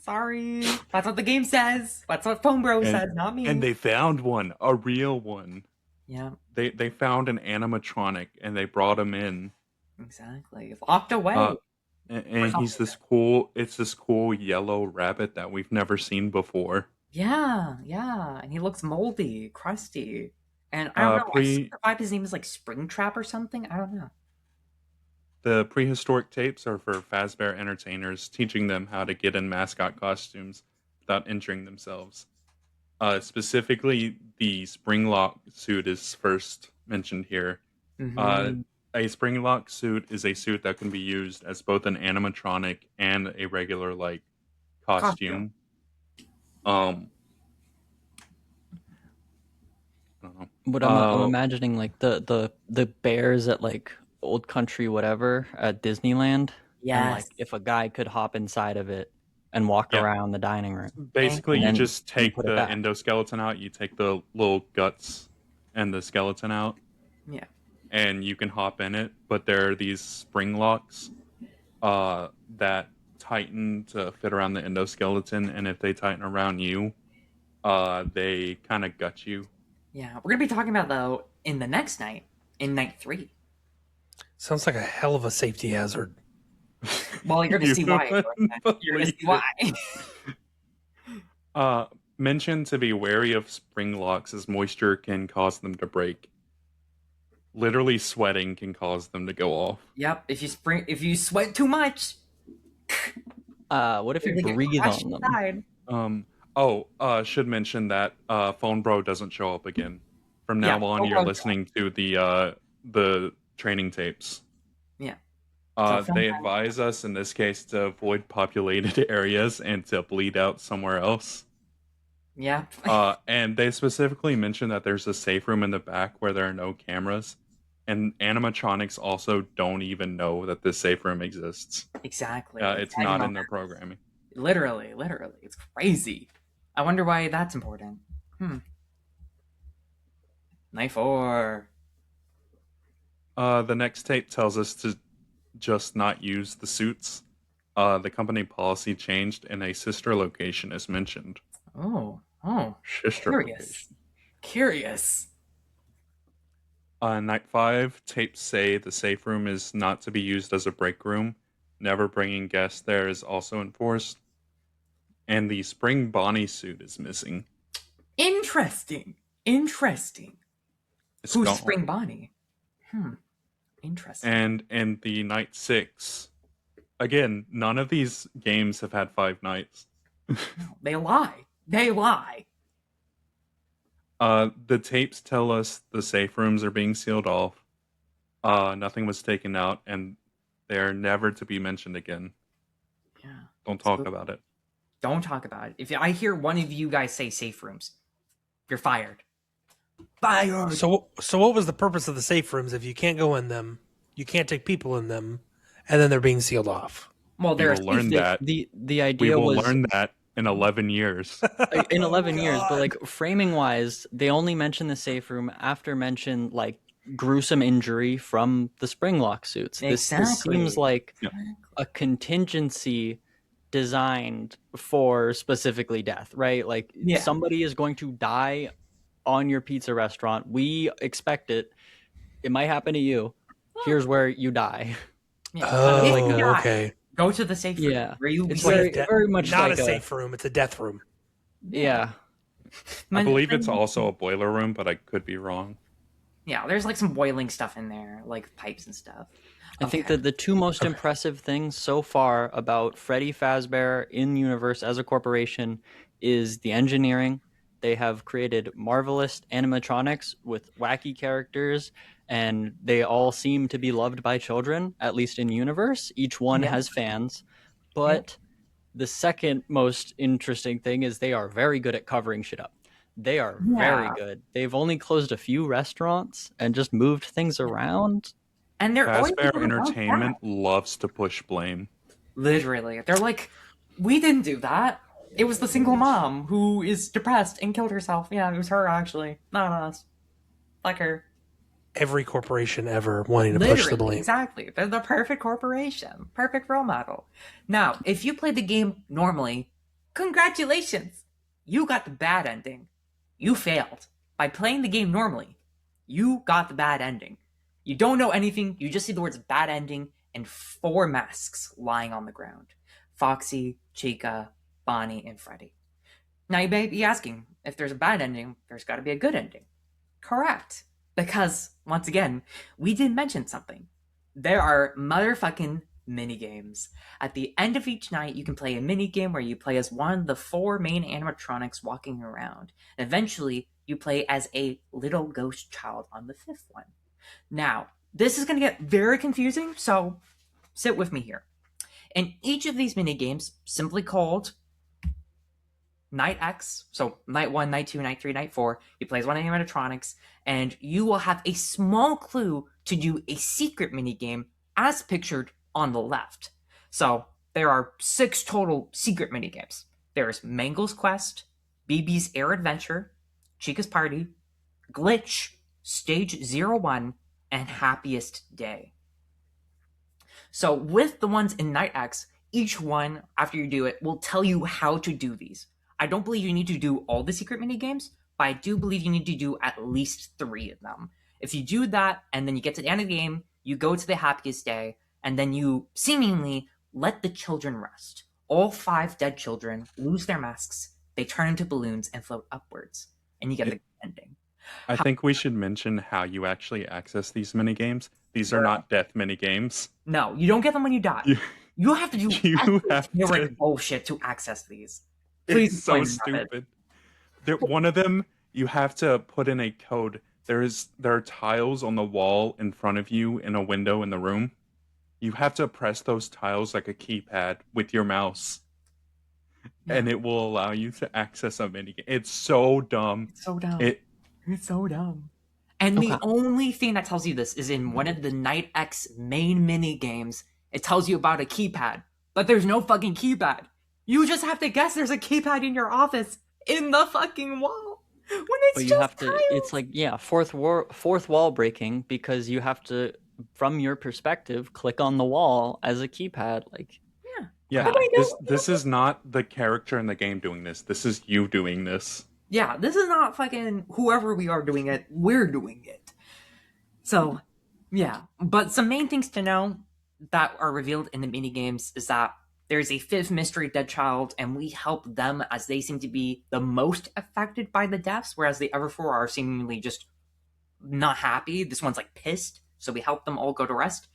Sorry. That's what the game says. That's what Phone Bro says, not me. And they found one, a real one. Yeah. They found an animatronic and they brought him in. Exactly. Locked away. And he's this cool yellow rabbit that we've never seen before. Yeah. And he looks moldy, crusty. And I don't know, I survived his name is Springtrap or something. I don't know. The prehistoric tapes are for Fazbear entertainers, teaching them how to get in mascot costumes without injuring themselves. Specifically, the Springlock suit is first mentioned here. Mm-hmm. A Springlock suit is a suit that can be used as both an animatronic and a regular costume. I don't know. What I'm imagining, the bears at Old Country whatever at Disneyland. Yes. And if a guy could hop inside of it and walk around the dining room. Basically, you just take put the it back. endoskeleton out, you take the little guts and the skeleton out. Yeah. And you can hop in it, but there are these spring locks that tighten to fit around the endoskeleton, and if they tighten around you, they kind of gut you. Yeah. We're going to be talking about, though, in the next night, in night 3. Sounds like a hell of a safety hazard. Well, you're going to see why. You're going to see why. Mention to be wary of spring locks as moisture can cause them to break. Literally sweating can cause them to go off. Yep. If you sweat too much. What if you breathe on them? Should mention that Phone Bro doesn't show up again. From now on, you're listening to the training tapes. Yeah. So fun They fact. advise us in this case to avoid populated areas and to bleed out somewhere else. Yeah. And they specifically mention that there's a safe room in the back where there are no cameras, and animatronics also don't even know that this safe room exists. Exactly. It's I didn't not know in their that. programming. Literally, literally. It's crazy. I wonder why that's important. Night 4. The next tape tells us to just not use the suits. The company policy changed, and a sister location is mentioned. Oh. Sister Curious. location. Curious. Night 5, tapes say the safe room is not to be used as a break room. Never bringing guests there is also enforced. And the spring Bonnie suit is missing. Interesting. Interesting. It's Who's gone. Spring Bonnie? Interesting. And in the Night 6, again, none of these games have had 5 nights. They lie. They lie. The tapes tell us the safe rooms are being sealed off. Nothing was taken out, and they're never to be mentioned again. Yeah. Don't talk about it. Don't talk about it. If I hear one of you guys say safe rooms, you're fired. Fired. So what was the purpose of the safe rooms if you can't go in them, you can't take people in them, and then they're being sealed off? Well, We will learn that. The We idea will was learn that in 11 years. in 11 Oh, years, but God. like framing wise, they only mention the safe room after mention like gruesome injury from the spring lock suits. This Exactly. seems like Yeah. a contingency designed for specifically death, right? Like Yeah. somebody is going to die on your pizza restaurant. We expect it. It might happen to you. Here's where you die. Yeah. Oh, If like you a- die, okay. go to the safe room. Yeah. Where you'll be It's safe. very much not like a safe room. It's a death room. Yeah. I believe it's also a boiler room, but I could be wrong. Yeah, there's like some boiling stuff in there, like pipes and stuff. I think Okay. that the two most impressive things so far about Freddy Fazbear in universe as a corporation is the engineering. They have created marvelous animatronics with wacky characters, and they all seem to be loved by children, at least in universe. Each one Yeah. has fans. But the second most interesting thing is they are very good at covering shit up. They are very Yeah. good. They've only closed a few restaurants and just moved things around. And they're always Fazbear doing about Entertainment loves to push blame. that. Literally, they're like, we didn't do that. It was the single mom who is depressed and killed herself. Yeah, it was her actually, not us. Like her. Every corporation ever wanting to push the Literally, blame. exactly. They're the perfect corporation, perfect role model. Now, if you play the game normally, congratulations, you got the bad ending. You failed by playing the game normally. You got the bad ending. You don't know anything. You just see the words "bad ending" and 4 masks lying on the ground: Foxy, Chica, Bonnie, and Freddy. Now you may be asking, if there's a bad ending, there's got to be a good ending. Correct. Because, once again, we did mention something. There are motherfucking mini games. At the end of each night, you can play a mini game where you play as one of the 4 main animatronics walking around. And eventually, you play as a little ghost child on the 5th one. Now, this is going to get very confusing, so sit with me here. In each of these mini games, simply called Night X, so Night 1, Night 2, Night 3, Night 4, you play as one animatronics, and you will have a small clue to do a secret minigame as pictured on the left. So there are 6 total secret minigames. There's Mangle's Quest, BB's Air Adventure, Chica's Party, Glitch, Stage 01, and Happiest Day. So with the ones in Night X, each one, after you do it, will tell you how to do these. I don't believe you need to do all the secret mini games, but I do believe you need to do at least 3 of them. If you do that, and then you get to the end of the game, you go to the happiest day, and then you seemingly let the children rest. All 5 dead children lose their masks, they turn into balloons and float upwards, and you get the ending. I think we should mention how you actually access these minigames. These are not death minigames. No, you don't get them when you die. You have to do You have to. bullshit to access these. Please It's so explain that. stupid. One of them, you have to put in a code. There are tiles on the wall in front of you in a window in the room. you have to press those tiles like a keypad with your mouse, Yeah. and it will allow you to access a minigame. It's so dumb. It's so dumb. It It's so dumb. And the Okay. only thing that tells you this is in one of the Night X main mini games. It tells you about a keypad, but there's no fucking keypad. You just have to guess there's a keypad in your office in the fucking wall when it's But you just have to. tiles. It's like fourth wall breaking, because you have to, from your perspective, click on the wall as a keypad. Like, yeah. But I This is not the character in the game doing this. This is you doing this. Yeah, this is not fucking whoever we are doing it. We're doing it. So, yeah. But some main things to know that are revealed in the mini games is that there's a fifth mystery dead child, and we help them as they seem to be the most affected by the deaths, whereas the other four are seemingly just not happy. This one's like pissed, so we help them all go to rest.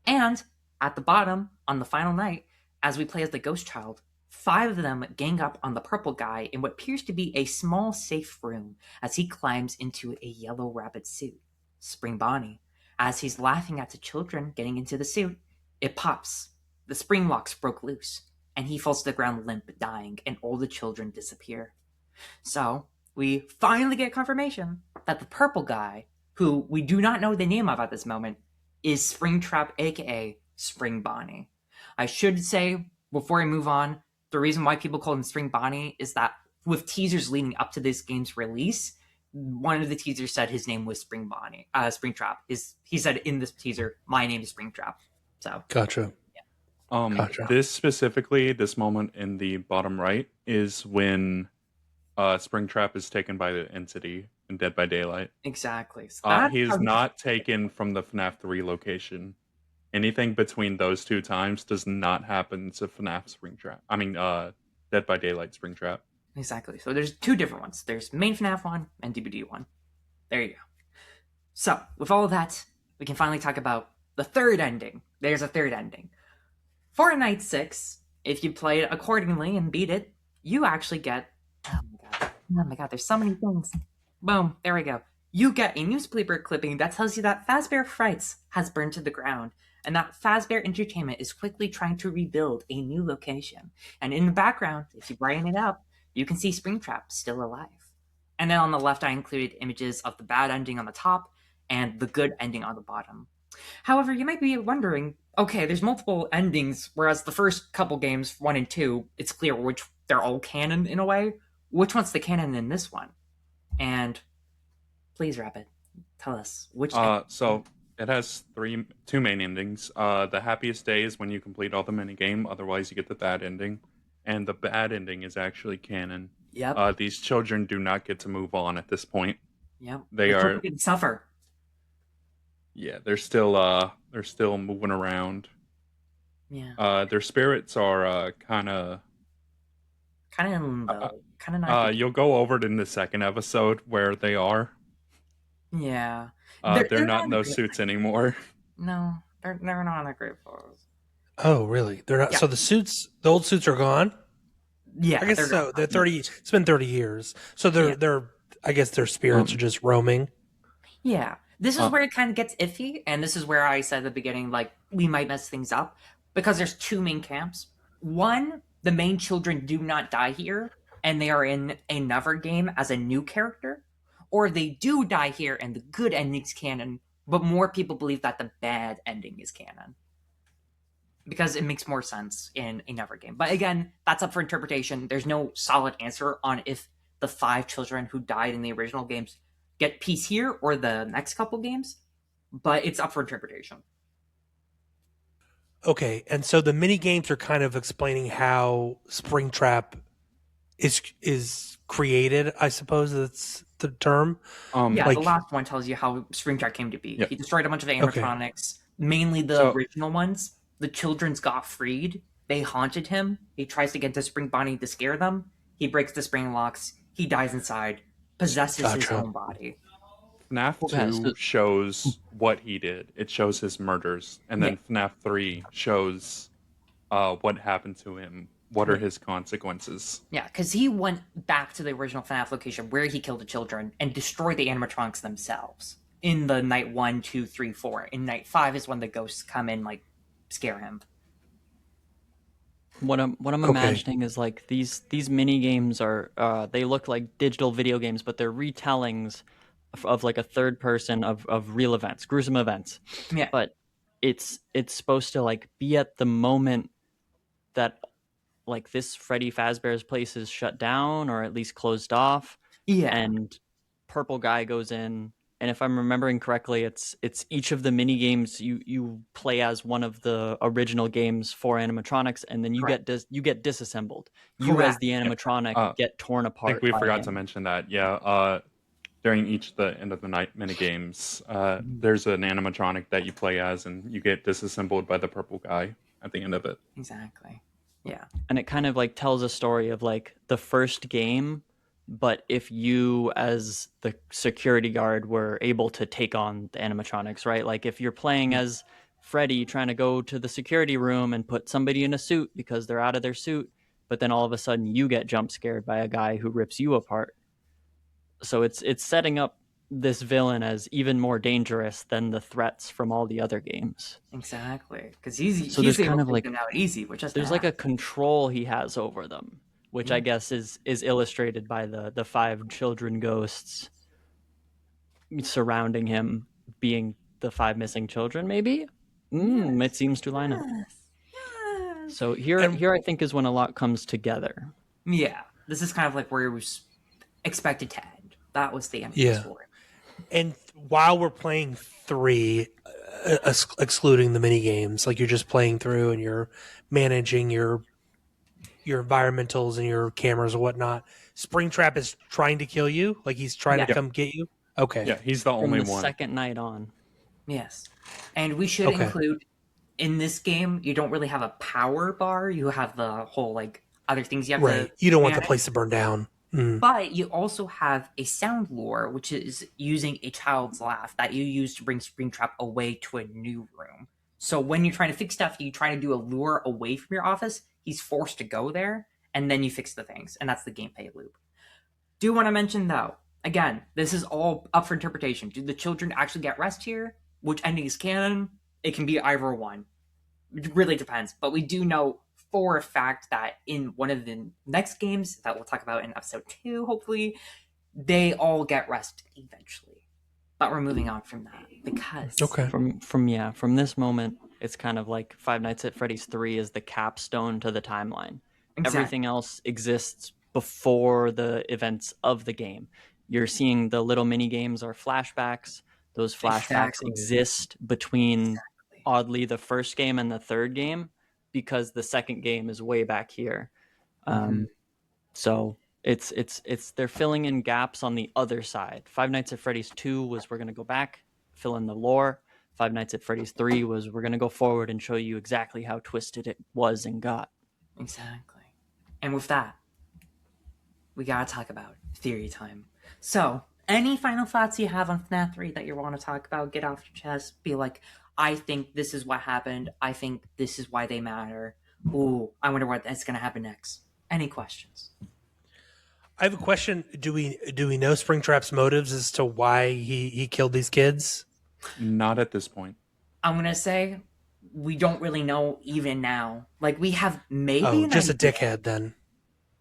And at the bottom, on the final night, as we play as the ghost child, five of them gang up on the purple guy in what appears to be a small safe room as he climbs into a yellow rabbit suit. Spring Bonnie. As he's laughing at the children getting into the suit, it pops. The spring locks broke loose, and he falls to the ground limp, dying, and all the children disappear. So, we finally get confirmation that the purple guy, who we do not know the name of at this moment, is Springtrap, aka Spring Bonnie. I should say, before I move on, the reason why people call him Spring Bonnie is that with teasers leading up to this game's release, one of the teasers said his name was Spring Bonnie, Springtrap. He said in this teaser, "My name is Springtrap." So Gotcha. Gotcha. This specifically, this moment in the bottom right is when Springtrap is taken by the entity in Dead by Daylight. exactly. So He is not taken from the FNAF 3 location. Anything between those two times does not happen to FNAF Springtrap. I mean, Dead by Daylight Springtrap. Exactly. So there's two different ones. There's main FNAF one and DVD one. There you go. So with all of that, we can finally talk about the third ending. There's a third ending. For Night 6, if you play it accordingly and beat it, you actually get... Oh my god, there's so many things. Boom, there we go. You get a newspaper clipping that tells you that Fazbear Frights has burned to the ground, and that Fazbear Entertainment is quickly trying to rebuild a new location. And in the background, if you brighten it up, you can see Springtrap still alive. And then on the left, I included images of the bad ending on the top and the good ending on the bottom. However, you might be wondering, okay, there's multiple endings, whereas the first couple games, 1 and 2, it's clear which they're all canon in a way. Which one's the canon in this one? And please, Rabbit, tell us which. So it has two main endings. The happiest day is when you complete all the minigame, otherwise you get the bad ending. And the bad ending is actually canon. Yep. These children do not get to move on at this point. Yep. They are going to suffer. Yeah, they're still moving around. Yeah. Their spirits are kind of in limbo. Kind of not. You'll go over it in the second episode where they are. Yeah. They're not in those suits anymore. No, they're not in a great pose. Oh, really? They're not. Yeah. So the old suits are gone. Yeah, I guess so. They're 30. It's been 30 years. So they're. I guess their spirits are just roaming. Yeah. This is where it kind of gets iffy, and this is where I said at the beginning, like, we might mess things up, because there's two main camps. One, the main children do not die here, and they are in another game as a new character, or they do die here and the good ending's canon, but more people believe that the bad ending is canon. Because it makes more sense in another game. But again, that's up for interpretation. There's no solid answer on if the 5 children who died in the original games get peace here or the next couple games, but it's up for interpretation. Okay, and so the mini games are kind of explaining how Springtrap is created. I suppose that's the term. The last one tells you how Springtrap came to be. Yep. He destroyed a bunch of animatronics, mainly the original ones. The children's got freed. They haunted him. He tries to get to Spring Bonnie to scare them. He breaks the spring locks. He dies inside. Possesses his own body. FNAF 2 shows what he did. It shows his murders. And then FNAF 3 shows what happened to him. What are his consequences? Yeah, because he went back to the original FNAF location where he killed the children and destroyed the animatronics themselves. In the night 1, 2, 3, 4. In night 5 is when the ghosts come in, like, scare him. What I'm Okay. imagining is like these mini games are they look like digital video games, but they're retellings of like a third person of real events, gruesome events. Yeah. But it's supposed to like be at the moment that like this Freddy Fazbear's place is shut down or at least closed off, Yeah. and purple guy goes in. And if I'm remembering correctly, it's each of the mini games you play as one of the original games for animatronics, and then you Correct. get disassembled. You as Correct. the animatronic get torn I apart. think we by forgot to him. mention that. Yeah. During each the end of the night mini games, there's an animatronic that you play as, and you get disassembled by the purple guy at the end of it. Exactly. Yeah. And it kind of like tells a story of like the first game, but if you as the security guard were able to take on the animatronics, right? Like if you're playing as Freddy trying to go to the security room and put somebody in a suit because they're out of their suit, but then all of a sudden you get jump scared by a guy who rips you apart. So it's setting up this villain as even more dangerous than the threats from all the other games. Exactly. Because he's So there's able kind to of take like them out easy, which is there's like a control he has over them, which I guess is illustrated by the 5 children ghosts surrounding him being the 5 missing children. Maybe it seems to line up. Yes. So here I think is when a lot comes together. Yeah. This is kind of like where it was expected to end. That was the end of the Yeah. story. And while we're playing 3, excluding the mini games, like you're just playing through and you're managing your environmentals and your cameras and whatnot, Springtrap is trying to kill you. Like he's trying to come get you. Okay. Yeah, he's the From only the one. second night on. Yes. And we should include in this game, you don't really have a power bar. You have the whole like other things you have to You don't want the manage. place to burn down. But you also have a sound lure, which is using a child's laugh that you use to bring Springtrap away to a new room. So when you're trying to fix stuff, you try to do a lure away from your office, he's forced to go there, and then you fix the things. And that's the gameplay loop. Do want to mention, though, again, this is all up for interpretation. Do the children actually get rest here? Which ending is canon? It can be either one. It really depends. But we do know for a fact that in one of the next games that we'll talk about in episode 2, hopefully, they all get rest eventually. But we're moving on from that because From this moment, it's kind of like Five Nights at Freddy's 3 is the capstone to the timeline. Exactly. Everything else exists before the events of the game. You're seeing the little mini games are flashbacks. Those flashbacks exist between oddly the first game and the third game, because the second game is way back here. So it's they're filling in gaps on the other side. Five Nights at Freddy's 2 was we're going to go back, fill in the lore. Five Nights at Freddy's 3 was we're going to go forward and show you exactly how twisted it was and got. Exactly. And with that, we got to talk about theory time. So, any final thoughts you have on FNAF 3 that you want to talk about? Get off your chest. Be like, I think this is what happened. I think this is why they matter. Ooh, I wonder what's going to happen next. Any questions? I have a question. Do we know Springtrap's motives as to why he killed these kids? Not at this point. I'm going to say we don't really know even now. Like, we have maybe... just a dickhead then.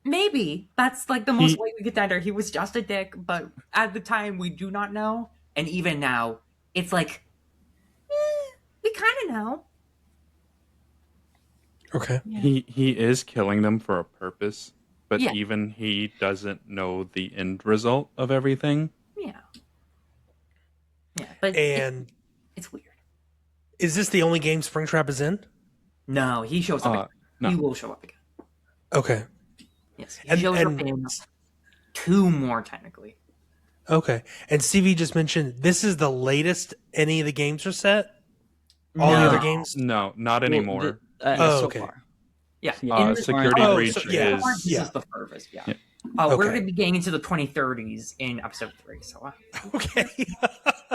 Maybe. That's like the most way we get down there. He was just a dick, but at the time we do not know. And even now, it's like, we kind of know. Okay. Yeah. He is killing them for a purpose, but Yeah. even he doesn't know the end result of everything. Yeah. Yeah, but it's weird. Is this the only game Springtrap is in? No, he shows up again. No. He will show up again. Okay. Yes, he shows up in 2 more, technically. Okay. And CV just mentioned this is the latest any of the games are set? All the other games? No, not anymore. So okay. far. Yeah. Yeah. Security breach so, yeah. is... This is the furthest, yeah. Yeah. We're going to be getting into the 2030s in episode 3, so... Okay.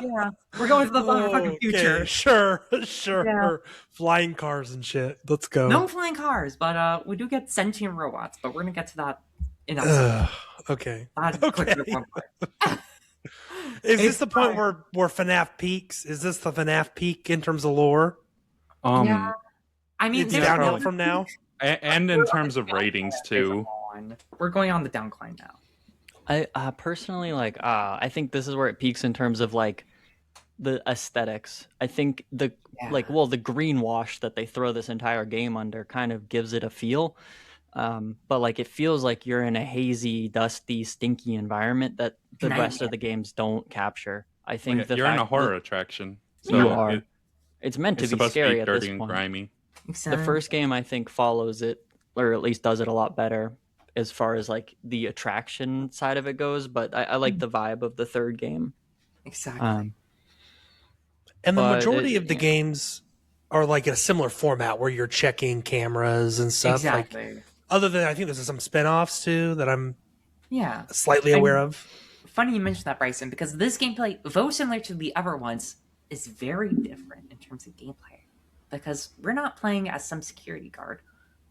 yeah. We're going to the fucking future. Sure. Yeah. Flying cars and shit. Let's go. No flying cars, but we do get sentient robots, but we're going to get to that in episode. Okay. Quick one part. Is this the point where FNAF peaks? Is this the FNAF peak in terms of lore? Yeah. I mean, It's there's downhill no- from now. And in terms of ratings too. We're going on the downcline now. I personally like. I think this is where it peaks in terms of like the aesthetics. I think the Yeah. the greenwash that they throw this entire game under kind of gives it a feel. But like it feels like you're in a hazy, dusty, stinky environment that the rest of the games don't capture. I think the You're in fact a horror attraction, you so are. It's meant to it's be supposed to scary be at dirty this and point. grimy. The first game I think follows it, or at least does it a lot better as far as like the attraction side of it goes. But I like the vibe of the third game. Exactly. And the But majority of the yeah. games are like in a similar format where you're checking cameras and stuff. Exactly. Like, other than I think there's some spin-offs too that I'm Yeah. slightly aware of. Funny you mentioned that, Bryson, because this gameplay, though similar to the other ones, is very different in terms of gameplay. Because we're not playing as some security guard.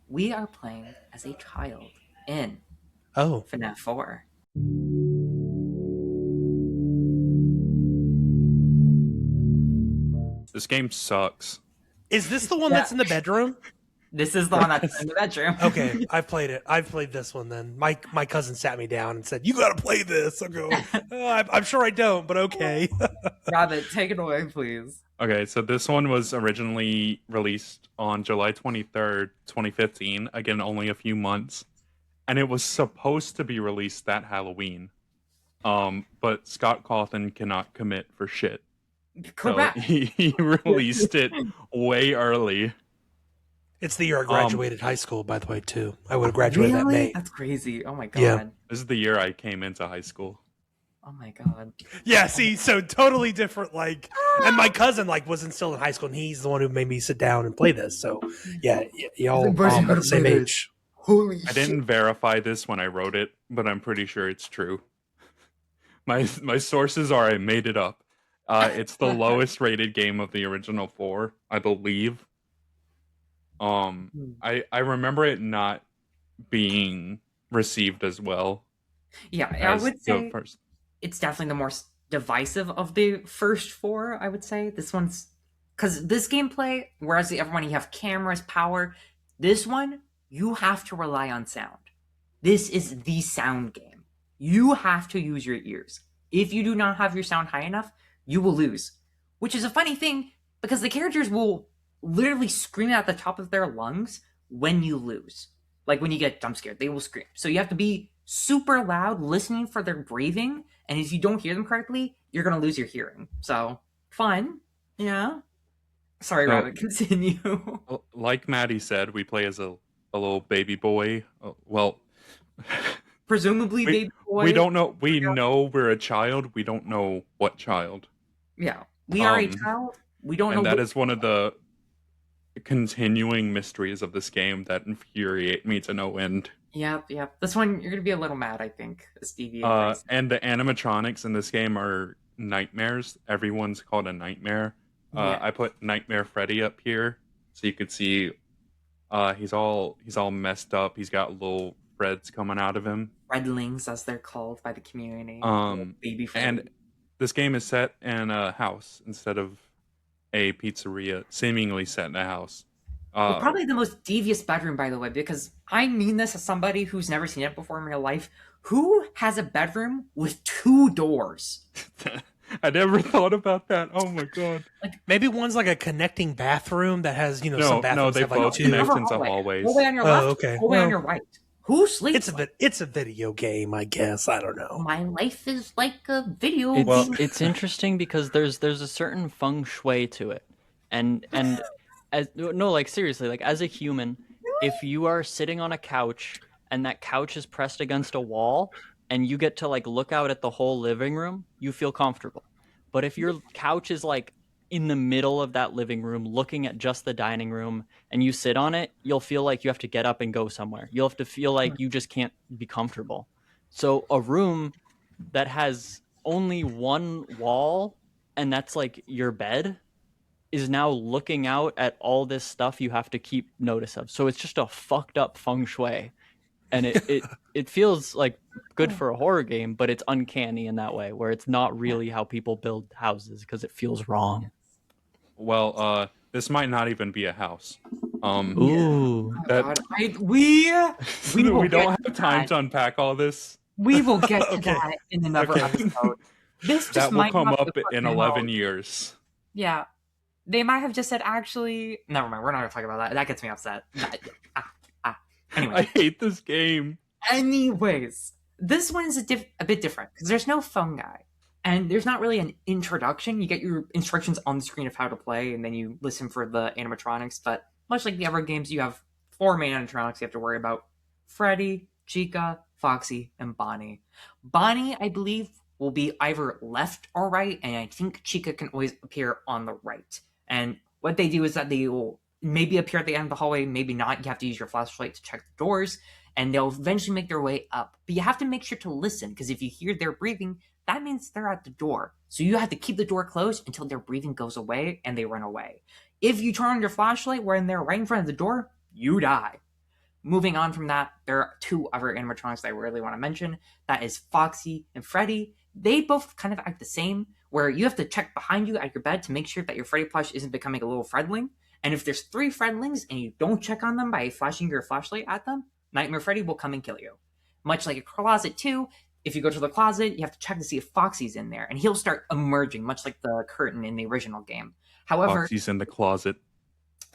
We are playing as a child in Oh, FNAF 4. This game sucks. is this the one that's in the bedroom? This is the one that's in the bedroom. Okay, I've played it. I've played this one then. My cousin sat me down and said, "You got to play this." I go, I'm sure I don't, but okay. Rabbit, take it away, please. Okay, so this one was originally released on July 23rd, 2015. Again, only a few months. And it was supposed to be released that Halloween. But Scott Cawthon cannot commit for shit. Correct. So he released it way early. It's the year I graduated high school, by the way, too. I would have graduated that Really? May. That's crazy. Oh my god. Yeah. This is the year I came into high school. Oh my god. Yeah, see, so totally different. Like, and my cousin was still in high school, and he's the one who made me sit down and play this. So, yeah, y'all Bryson, about the same gotta play age. Holy I didn't verify this when I wrote it, but I'm pretty sure it's true. My sources are I made it up. It's the lowest rated game of the original 4, I believe. I remember it not being received as well. Yeah, I as would the say first. it's definitely the more divisive of the first 4, I would say. This one's... Because this gameplay, whereas the other one you have cameras, power, this one, you have to rely on sound. This is the sound game. You have to use your ears. If you do not have your sound high enough, you will lose. Which is a funny thing, because the characters will literally scream at the top of their lungs when you lose. Like when you get jump scared, they will scream. So you have to be super loud, listening for their breathing, and if you don't hear them correctly, you're going to lose your hearing. So, fun. Yeah. Sorry, So- Rabbit, continue. Like Maddie said, we play as a little baby boy. Well, Presumably, baby boy. we don't know. We know we're a child. We don't know what child. Yeah. We are a Um, child. We don't know And that what... is one of the continuing mysteries of this game that infuriate me to no end. Yep. This one, you're going to be a little mad, I think, Stevie. And the animatronics in this game are nightmares. Everyone's called a nightmare. Yeah. I put Nightmare Freddy up here so you could see. He's all messed up. He's got little threads coming out of him. Redlings, as they're called by the community. Baby And this game is set in a house instead of a pizzeria, seemingly set in a house. Well, probably the most devious bedroom, by the way, because I mean this as somebody who's never seen it before in real life. Who has a bedroom with 2 doors? I never thought about that. Oh my god! Maybe one's like a connecting bathroom that has, some No, bathrooms they have like both 2. connect into hallways. Hallway on your Oh, left, okay. hallway on Well, your right. Who sleeps? It's a video game, I guess. I don't know. My life is like a video It's game. it's interesting because there's a certain feng shui to it, and as no, like seriously, like as a human, if you are sitting on a couch and that couch is pressed against a wall and you get to like look out at the whole living room, you feel comfortable. But if your couch is like in the middle of that living room looking at just the dining room and you sit on it, you'll feel like you have to get up and go somewhere. You'll have to feel like you just can't be comfortable. So a room that has only one wall and that's like your bed is now looking out at all this stuff you have to keep notice of. So it's just a fucked up feng shui. And it feels like good for a horror game, but it's uncanny in that way, where it's not really how people build houses because it feels wrong. Well, this might not even be a house. Ooh. Oh, That God. We will we don't get to have time that. to unpack all this. We will get to Okay. that in another Okay. episode. This just That will might come not be up a quick in memo. 11 years. Yeah. They might have just said, actually, never mind. We're not going to talk about that. That gets me upset. Anyway. I hate this game. Anyways, this one is a bit different because there's no phone guy. And there's not really an introduction. You get your instructions on the screen of how to play, and then you listen for the animatronics. But much like the other games, you have 4 main animatronics you have to worry about: Freddy, Chica, Foxy, and Bonnie. Bonnie, I believe, will be either left or right, and I think Chica can always appear on the right. And what they do is that they will maybe appear at the end of the hallway, maybe not. You have to use your flashlight to check the doors, and they'll eventually make their way up. But you have to make sure to listen, because if you hear their breathing, that means they're at the door. So you have to keep the door closed until their breathing goes away and they run away. If you turn on your flashlight when they're right in front of the door, you die. Moving on from that, there are 2 other animatronics that I really want to mention. That is Foxy and Freddy. They both kind of act the same, where you have to check behind you at your bed to make sure that your Freddy plush isn't becoming a little Fredling. And if there's 3 Fredlings and you don't check on them by flashing your flashlight at them, Nightmare Freddy will come and kill you. Much like a closet too, if you go to the closet, you have to check to see if Foxy's in there, and he'll start emerging, much like the curtain in the original game. However, Foxy's in the closet.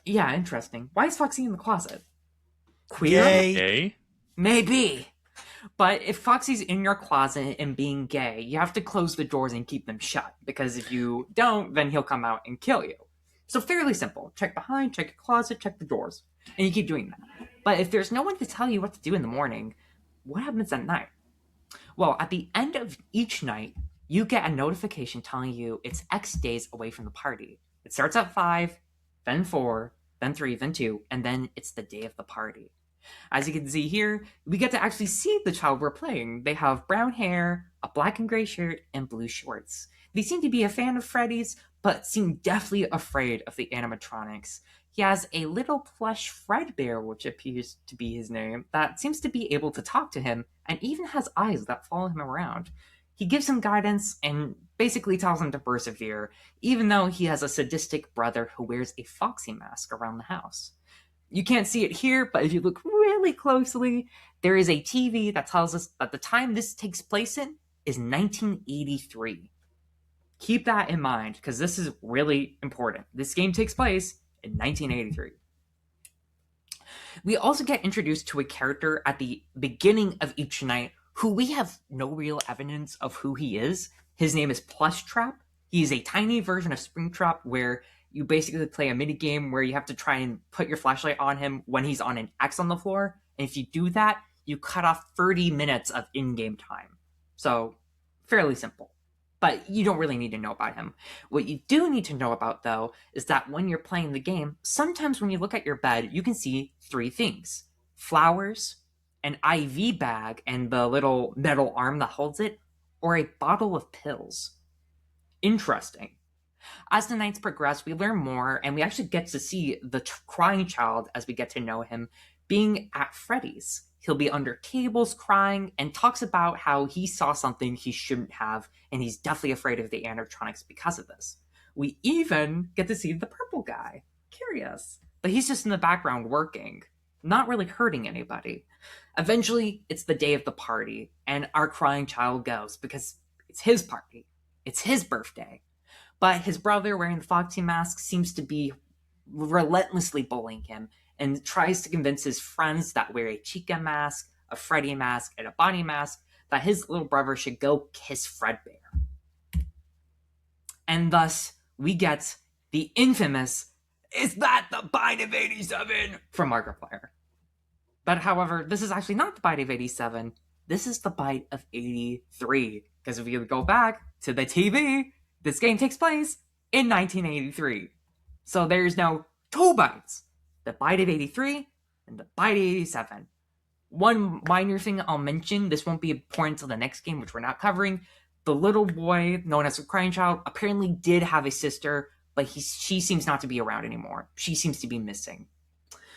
yeah, interesting. Why is Foxy in the closet? Queer? Gay. Gay? Maybe. But if Foxy's in your closet and being gay, you have to close the doors and keep them shut, because if you don't, then he'll come out and kill you. So fairly simple. Check behind, check your closet, check the doors. And you keep doing that. But if there's no one to tell you what to do in the morning, what happens at night? Well, at the end of each night, you get a notification telling you it's X days away from the party. It starts at 5, then 4, then 3, then 2, and then it's the day of the party. As you can see here, we get to actually see the child we're playing. They have brown hair, a black and gray shirt, and blue shorts. They seem to be a fan of Freddy's, but seem deathly afraid of the animatronics. He has a little plush Fredbear, which appears to be his name, that seems to be able to talk to him, and even has eyes that follow him around. He gives him guidance and basically tells him to persevere, even though he has a sadistic brother who wears a Foxy mask around the house. You can't see it here, but if you look really closely, there is a TV that tells us that the time this takes place in is 1983. Keep that in mind, because this is really important. This game takes place in 1983. We also get introduced to a character at the beginning of each night who we have no real evidence of who he is. His name is Plush Trap. He's a tiny version of Springtrap where you basically play a mini game where you have to try and put your flashlight on him when he's on an X on the floor. And if you do that, you cut off 30 minutes of in-game time. So, fairly simple. But you don't really need to know about him. What you do need to know about, though, is that when you're playing the game, sometimes when you look at your bed, you can see 3 things: flowers, an IV bag, and the little metal arm that holds it, or a bottle of pills. Interesting. As the nights progress, we learn more, and we actually get to see the crying child as we get to know him being at Freddy's. He'll be under tables crying and talks about how he saw something he shouldn't have, and he's deathly afraid of the animatronics because of this. We even get to see the purple guy. Curious. But he's just in the background working, not really hurting anybody. Eventually, it's the day of the party, and our crying child goes because it's his party. It's his birthday. But his brother wearing the Foxy mask seems to be relentlessly bullying him and tries to convince his friends that wear a Chica mask, a Freddy mask, and a Bonnie mask that his little brother should go kiss Fredbear. And thus, we get the infamous, "Is that the Bite of 87?" from Markiplier. But however, this is actually not the Bite of 87. This is the Bite of 83. Because if you go back to the TV, this game takes place in 1983. So there's now 2 bites. The Bite of 83 and the Bite of 87. One minor thing I'll mention, this won't be important until the next game, which we're not covering. The little boy, known as the crying child, apparently did have a sister, but she seems not to be around anymore. She seems to be missing.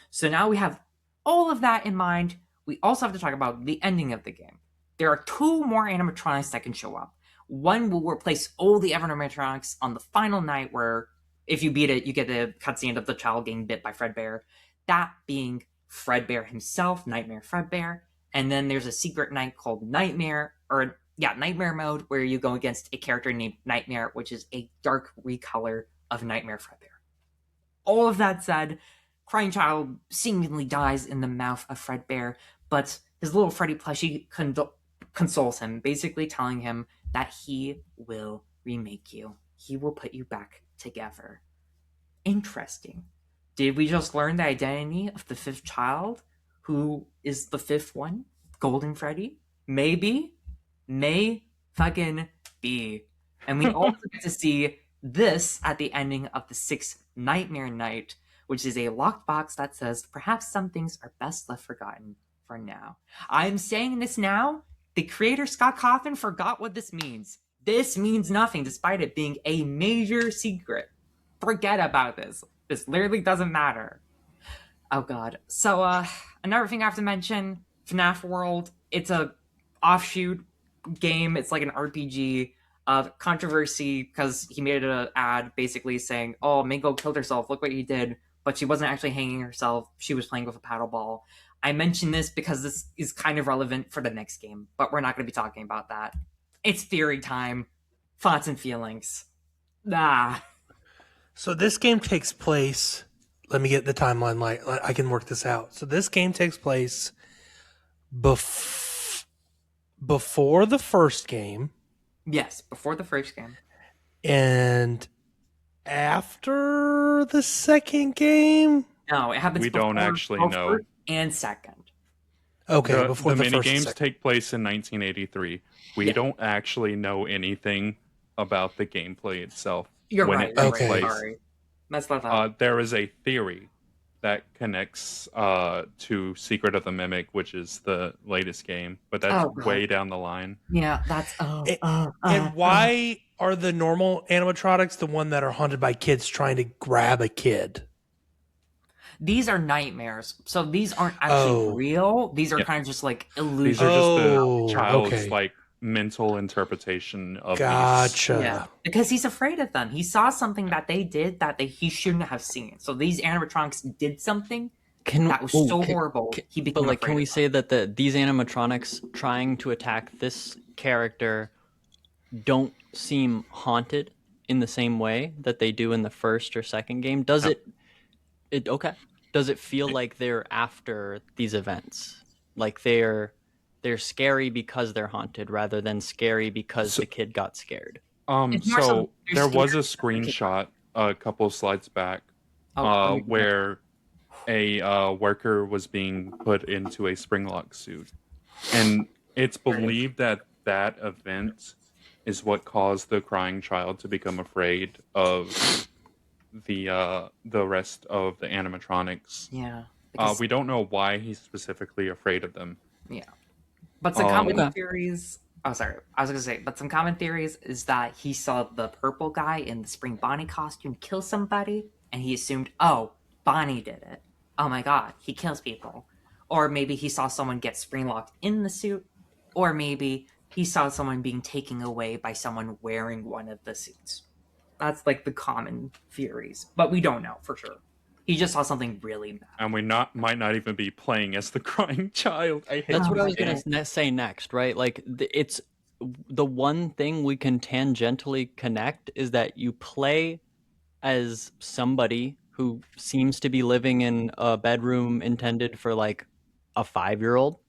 So now we have all of that in mind. We also have to talk about the ending of the game. There are 2 more animatronics that can show up. One will replace all the other animatronics on the final night, where if you beat it, you get the cutscene of the child getting bit by Fredbear. That being Fredbear himself, Nightmare Fredbear. And then there's a secret night called Nightmare, or yeah, Nightmare mode, where you go against a character named Nightmare, which is a dark recolor of Nightmare Fredbear. All of that said, Crying Child seemingly dies in the mouth of Fredbear, but his little Freddy plushie consoles him, basically telling him that he will remake you. He will put you back together. Interesting. Did we just learn the identity of the fifth child? Who is the fifth one? Golden Freddy? Maybe? May fucking be. And we also get to see this at the ending of the sixth Nightmare Night, which is a locked box that says, perhaps some things are best left forgotten for now. I'm saying this now. The creator, Scott Cawthon, forgot what this means. This means nothing, despite it being a major secret. Forget about this. This literally doesn't matter. Oh god. So another thing I have to mention, FNAF World, it's a offshoot game. It's like an RPG of controversy because he made an ad basically saying, "Oh, Mingo killed herself. Look what he did." But she wasn't actually hanging herself. She was playing with a paddle ball. I mention this because this is kind of relevant for the next game, but we're not going to be talking about that. It's theory time. Thoughts and feelings. Ah. So this game takes place. Let me get the timeline. Like I can work this out. So this game takes place before the first game Yes, before the first game. and after the second game. No, it happens We before don't actually both know. first and second. Okay, The, before the the mini first and games second. take place in 1983. We Yeah. don't actually know anything about the gameplay itself. You're when right. it You're takes right. place. Sorry. Messed that up. There is a theory that connects to Secret of the Mimic, which is the latest game, but that's Oh, God. way down the line. Yeah, that's And why are the normal animatronics the one that are haunted by kids trying to grab a kid? these are nightmares. So these aren't actually Oh. real. These are Yeah. kind of just like These illusions. are just Oh, the child's okay. like mental interpretation of these. Gotcha. Yeah, because he's afraid of them. He saw something that they did that he shouldn't have seen. So these animatronics did something that was so horrible. He became But like, afraid can we of them. say that these animatronics trying to attack this character don't seem haunted in the same way that they do in the first or second game? Does No. it okay? Does it feel like they're after these events? Like they're scary because they're haunted rather than scary because So- the kid got scared? It's more so So they're there was a scared. screenshot a couple of slides back Oh, where a worker was being put into a springlock suit, and it's believed that that event is what caused the crying child to become afraid of the rest of the animatronics. yeah. We don't know why he's specifically afraid of them. But some common Okay. theories. Oh, sorry. I was gonna say, but some common theories is that he saw the purple guy in the spring Bonnie costume kill somebody, and he assumed, oh, Bonnie did it. Oh my god, he kills people. Or maybe he saw someone get spring locked in the suit, or maybe he saw someone being taken away by someone wearing one of the suits. That's like the common theories, but we don't know for sure. He just saw something really bad. And we might not even be playing as the crying child. I hate That's what I was this going game. to say next, right? Like it's the one thing we can tangentially connect is that you play as somebody who seems to be living in a bedroom intended for like a 5-year-old,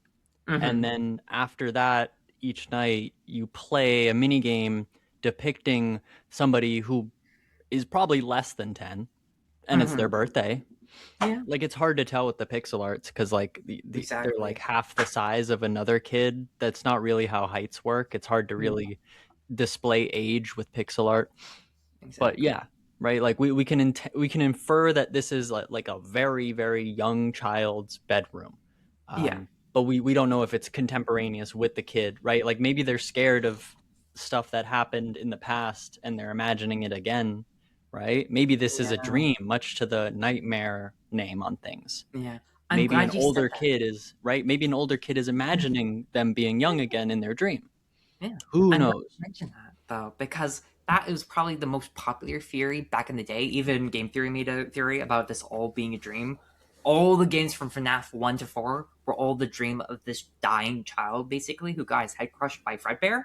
Mhm. and then after that, each night you play a mini game depicting somebody who is probably less than 10, and it's their birthday. Yeah. Like it's hard to tell with the pixel arts because like they're Exactly. like half the size of another kid. That's not really how heights work. It's hard to really display age with pixel art. But Exactly. yeah, right. Like we can infer that this is like a very very young child's bedroom. Yeah. But we don't know if it's contemporaneous with the kid, right? Like maybe they're scared of stuff that happened in the past and they're imagining it again, right? Maybe this is a Yeah. dream, much to the nightmare name on things. Yeah. I'm Maybe glad an you said older that. kid is right. Maybe an older kid is imagining them being young again in their dream. Yeah. Who I'm glad knows? you mentioned that though, because that was probably the most popular theory back in the day. Even Game Theory made a theory about this all being a dream. all the games from FNAF 1 to 4 were all the dream of this dying child, basically, who got his head crushed by Fredbear.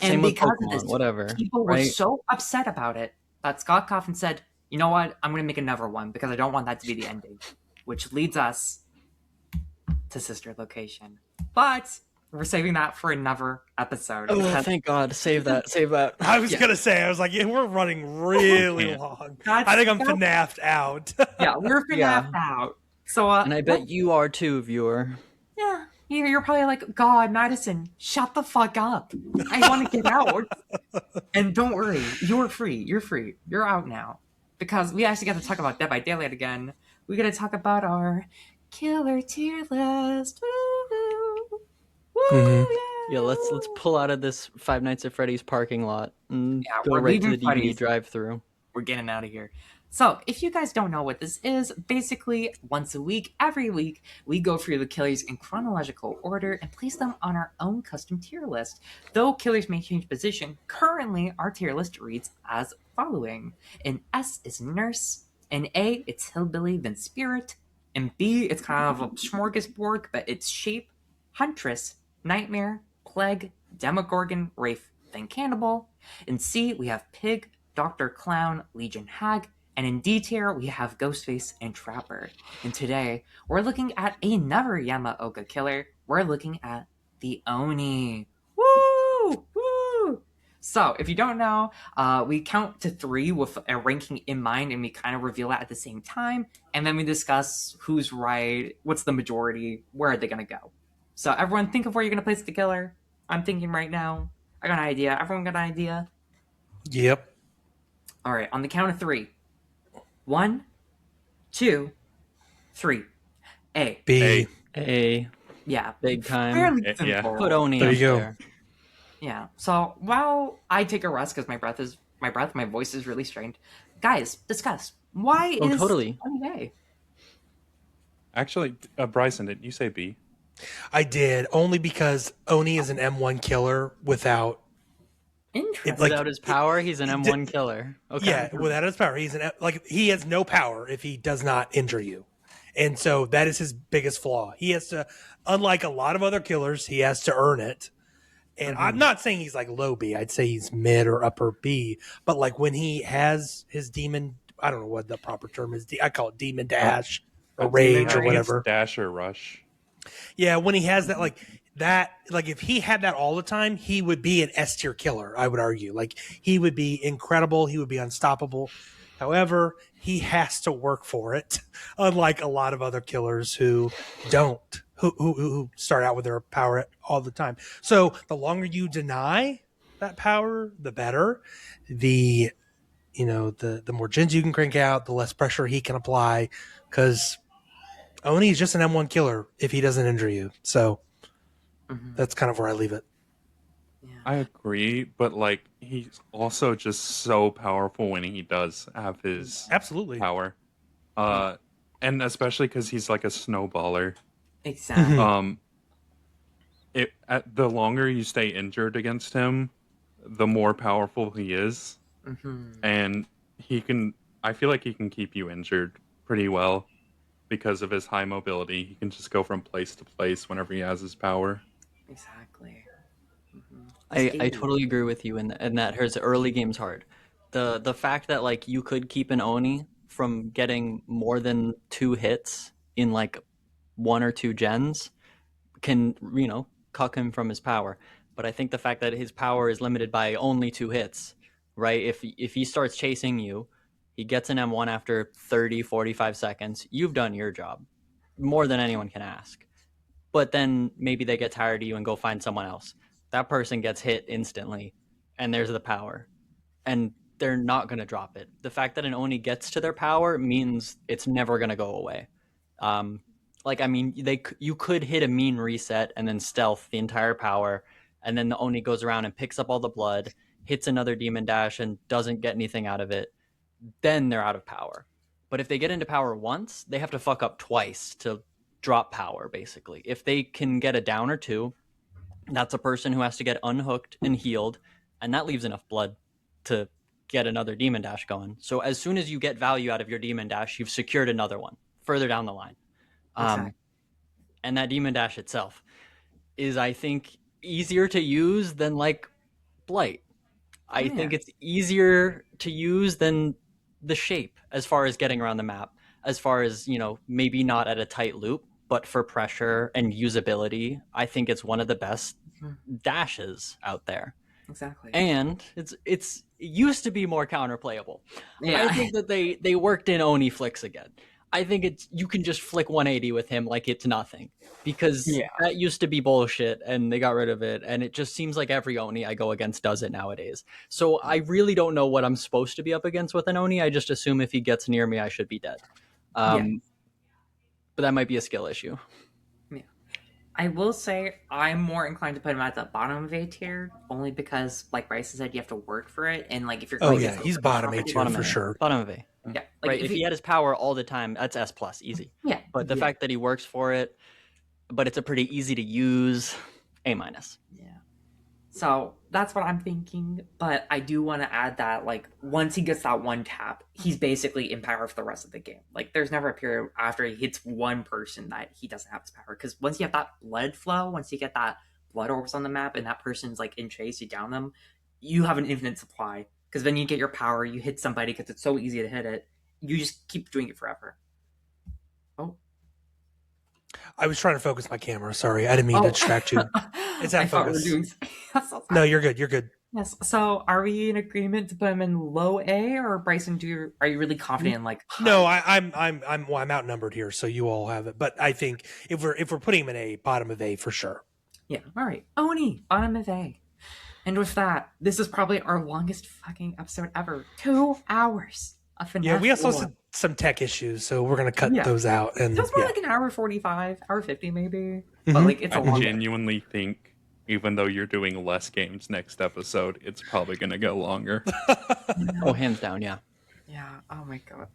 Same And with because of Pokemon, this, whatever, people were right? so upset about it that Scott Coffin said, you know what, I'm going to make another one because I don't want that to be the ending. Which leads us to Sister Location. But we're saving that for another episode. Oh, because thank God! Save that! Save that! I was Yeah. gonna say, I was like, yeah, we're running really Yeah. long. That's- I think I'm FNAF'd out. yeah, we're FNAF Yeah. out. So, And I bet you are too, viewer. yeah, you're probably like, God, Madison, shut the fuck up. I want to get out. And don't worry, you're free. You're free. You're out now. Because we actually got to talk about Dead by Daylight again. We got to talk about our killer tier list. Woo! Woo! Mhm. Yeah, let's pull out of this Five Nights at Freddy's parking lot and Yeah, go we're right to leaving the DVD Freddy's. drive-through. We're getting out of here. So, if you guys don't know what this is, basically, once a week, every week, we go through the killers in chronological order and place them on our own custom tier list. Though killers may change position, currently our tier list reads as following. In S is Nurse, in A, it's Hillbilly, then Spirit, in B, it's kind of a smorgasbord, but it's Shape, Huntress, Nightmare, Plague, Demogorgon, Wraith, then Cannibal. In C, we have Pig, Dr. Clown, Legion Hag, and in D tier, we have Ghostface and Trapper. And today, we're looking at another Yamaoka killer. We're looking at the Oni. Woo! Woo! So, if you don't know, we count to 3 with a ranking in mind, and we kind of reveal it at the same time. And then we discuss who's right, what's the majority, where are they going to go. So, everyone, think of where you're going to place the killer. I'm thinking right now. I got an idea. Everyone got an idea? Yep. All right, on the count of 3. 1, 2, 3. A. B. A Yeah. big time. Fairly Yeah. simple. Put Oni There up you go. there. Yeah. So while I take a rest because my voice is really strained. Guys, discuss. Why Oh, is totally. Oni A? Actually, Bryson, didn't you say B? I did, only because Oni is an M1 killer without. Interesting. Like- Without his power, he's an M1 killer. Okay. Yeah, without his power, he's he has no power if he does not injure you, and so that is his biggest flaw. He has to, unlike a lot of other killers, he has to earn it. And I'm not saying he's like low B. I'd say he's mid or upper B. But like when he has his demon, I don't know what the proper term is. I call it demon dash or rage or rage. whatever. Dash or rush. Yeah, when he has that, like if he had that all the time, he would be an S tier killer, I would argue. Like he would be incredible, he would be unstoppable. However, he has to work for it, unlike a lot of other killers who don't, who start out with their power all the time. So the longer you deny that power, the better. The more gens you can crank out, the less pressure he can apply, because Oni is just an M1 killer if he doesn't injure you. So that's kind of where I leave it. I agree, but like he's also just so powerful when he does have his Absolutely. power. And especially because he's like a snowballer. Exactly. The longer you stay injured against him, the more powerful he is. And I feel like he can keep you injured pretty well because of his high mobility. He can just go from place to place whenever he has his power. Exactly. I totally agree with you in that his early game's hard. The fact that like you could keep an Oni from getting more than 2 hits in like 1 or 2 gens can, cuck him from his power. But I think the fact that his power is limited by only 2 hits, right? If he starts chasing you, he gets an M1 after 30, 45 seconds, you've done your job. More than anyone can ask. But then maybe they get tired of you and go find someone else. That person gets hit instantly, and there's the power. And they're not going to drop it. The fact that an Oni gets to their power means it's never going to go away. You could hit a mean reset and then stealth the entire power, and then the Oni goes around and picks up all the blood, hits another demon dash, and doesn't get anything out of it. Then they're out of power. But if they get into power once, they have to fuck up twice to drop power, basically. If they can get a down or 2, that's a person who has to get unhooked and healed, and that leaves enough blood to get another demon dash going. So as soon as you get value out of your demon dash, you've secured another one further down the line. Exactly. And that Demon Dash itself is, I think, easier to use than like Blight. I think it's easier to use than the shape as far as getting around the map, as far as, maybe not at a tight loop, but for pressure and usability, I think it's one of the best dashes out there. Exactly. And it used to be more counterplayable. Yeah. I think that they worked in Oni flicks again. I think you can just flick 180 with him like it's nothing, because that used to be bullshit and they got rid of it, and it just seems like every Oni I go against does it nowadays. So I really don't know what I'm supposed to be up against with an Oni. I just assume if he gets near me, I should be dead. But that might be a skill issue. I will say I'm more inclined to put him at the bottom of A tier, only because, like Bryce said, you have to work for it, and like if you're he's bottom A tier for sure. Bottom of A. Yeah, like right. If he had his power all the time, that's S plus, easy. Yeah, but the fact that he works for it, but it's a pretty easy to use, A minus. Yeah. So that's what I'm thinking, but I do want to add that, like, once he gets that one tap, he's basically in power for the rest of the game. Like, there's never a period after he hits one person that he doesn't have his power, because once you have that blood flow, once you get that blood orbs on the map, and that person's, like, in chase, you down them, you have an infinite supply, because then you get your power, you hit somebody, because it's so easy to hit it, you just keep doing it forever. Oh. I was trying to focus my camera. Sorry, I didn't mean to distract you. It's out of focus. No, you're good. You're good. Yes. So, are we in agreement to put him in low A, or Bryson? Are you really confident in like? No, I'm outnumbered here, so you all have it. But I think if we're putting him in A, bottom of A for sure. Yeah. All right. Oni, bottom of A. And with that, this is probably our longest fucking episode ever. 2 hours. Yeah, we also had some tech issues, so we're gonna cut those out. And it was more like an hour 45, hour 50 maybe. But like it's a long. I genuinely think, even though you're doing less games next episode, it's probably gonna go longer. Oh, hands down, yeah. Yeah. Oh my god.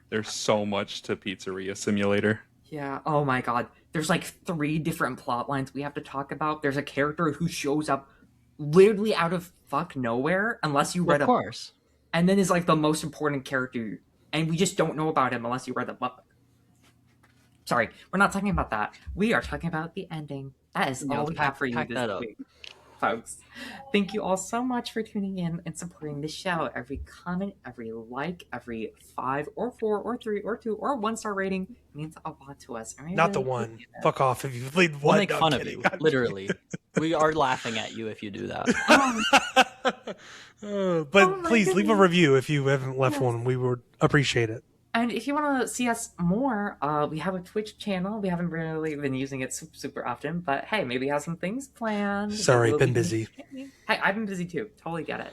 There's so much to Pizzeria Simulator. Yeah. Oh my god. There's like 3 different plot lines we have to talk about. There's a character who shows up literally out of fuck nowhere, unless you read of course. And then is like the most important character, and we just don't know about him unless you read the book. Sorry, we're not talking about that. We are talking about the ending. That is all we have for you this week, folks. Thank you all so much for tuning in and supporting the show. Every comment, every like, every 5 or 4 or 3 or 2 or 1-star rating means a lot to us. Not the one. Fuck off if you played one. We'll make fun of you, literally. We are laughing at you if you do that. But please leave a review if you haven't left one. We would appreciate it. And if you want to see us more, we have a Twitch channel. We haven't really been using it super often, but hey, maybe we have some things planned. Sorry, been busy. Hey, I've been busy too. Totally get it.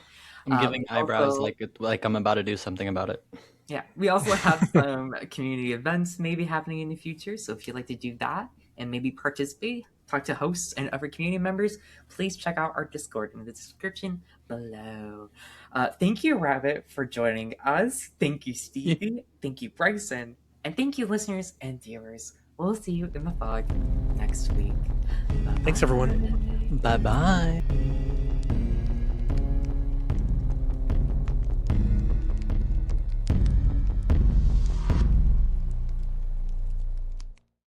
I'm giving eyebrows like I'm about to do something about it. Yeah, we also have some community events maybe happening in the future. So if you'd like to do that and maybe participate, talk to hosts and other community members, please check out our Discord in the description below. Thank you, Rabbit, for joining us. Thank you, Stevie. Thank you, Bryson. And thank you, listeners and viewers. We'll see you in the fog next week. Bye-bye. Thanks, everyone. Bye-bye.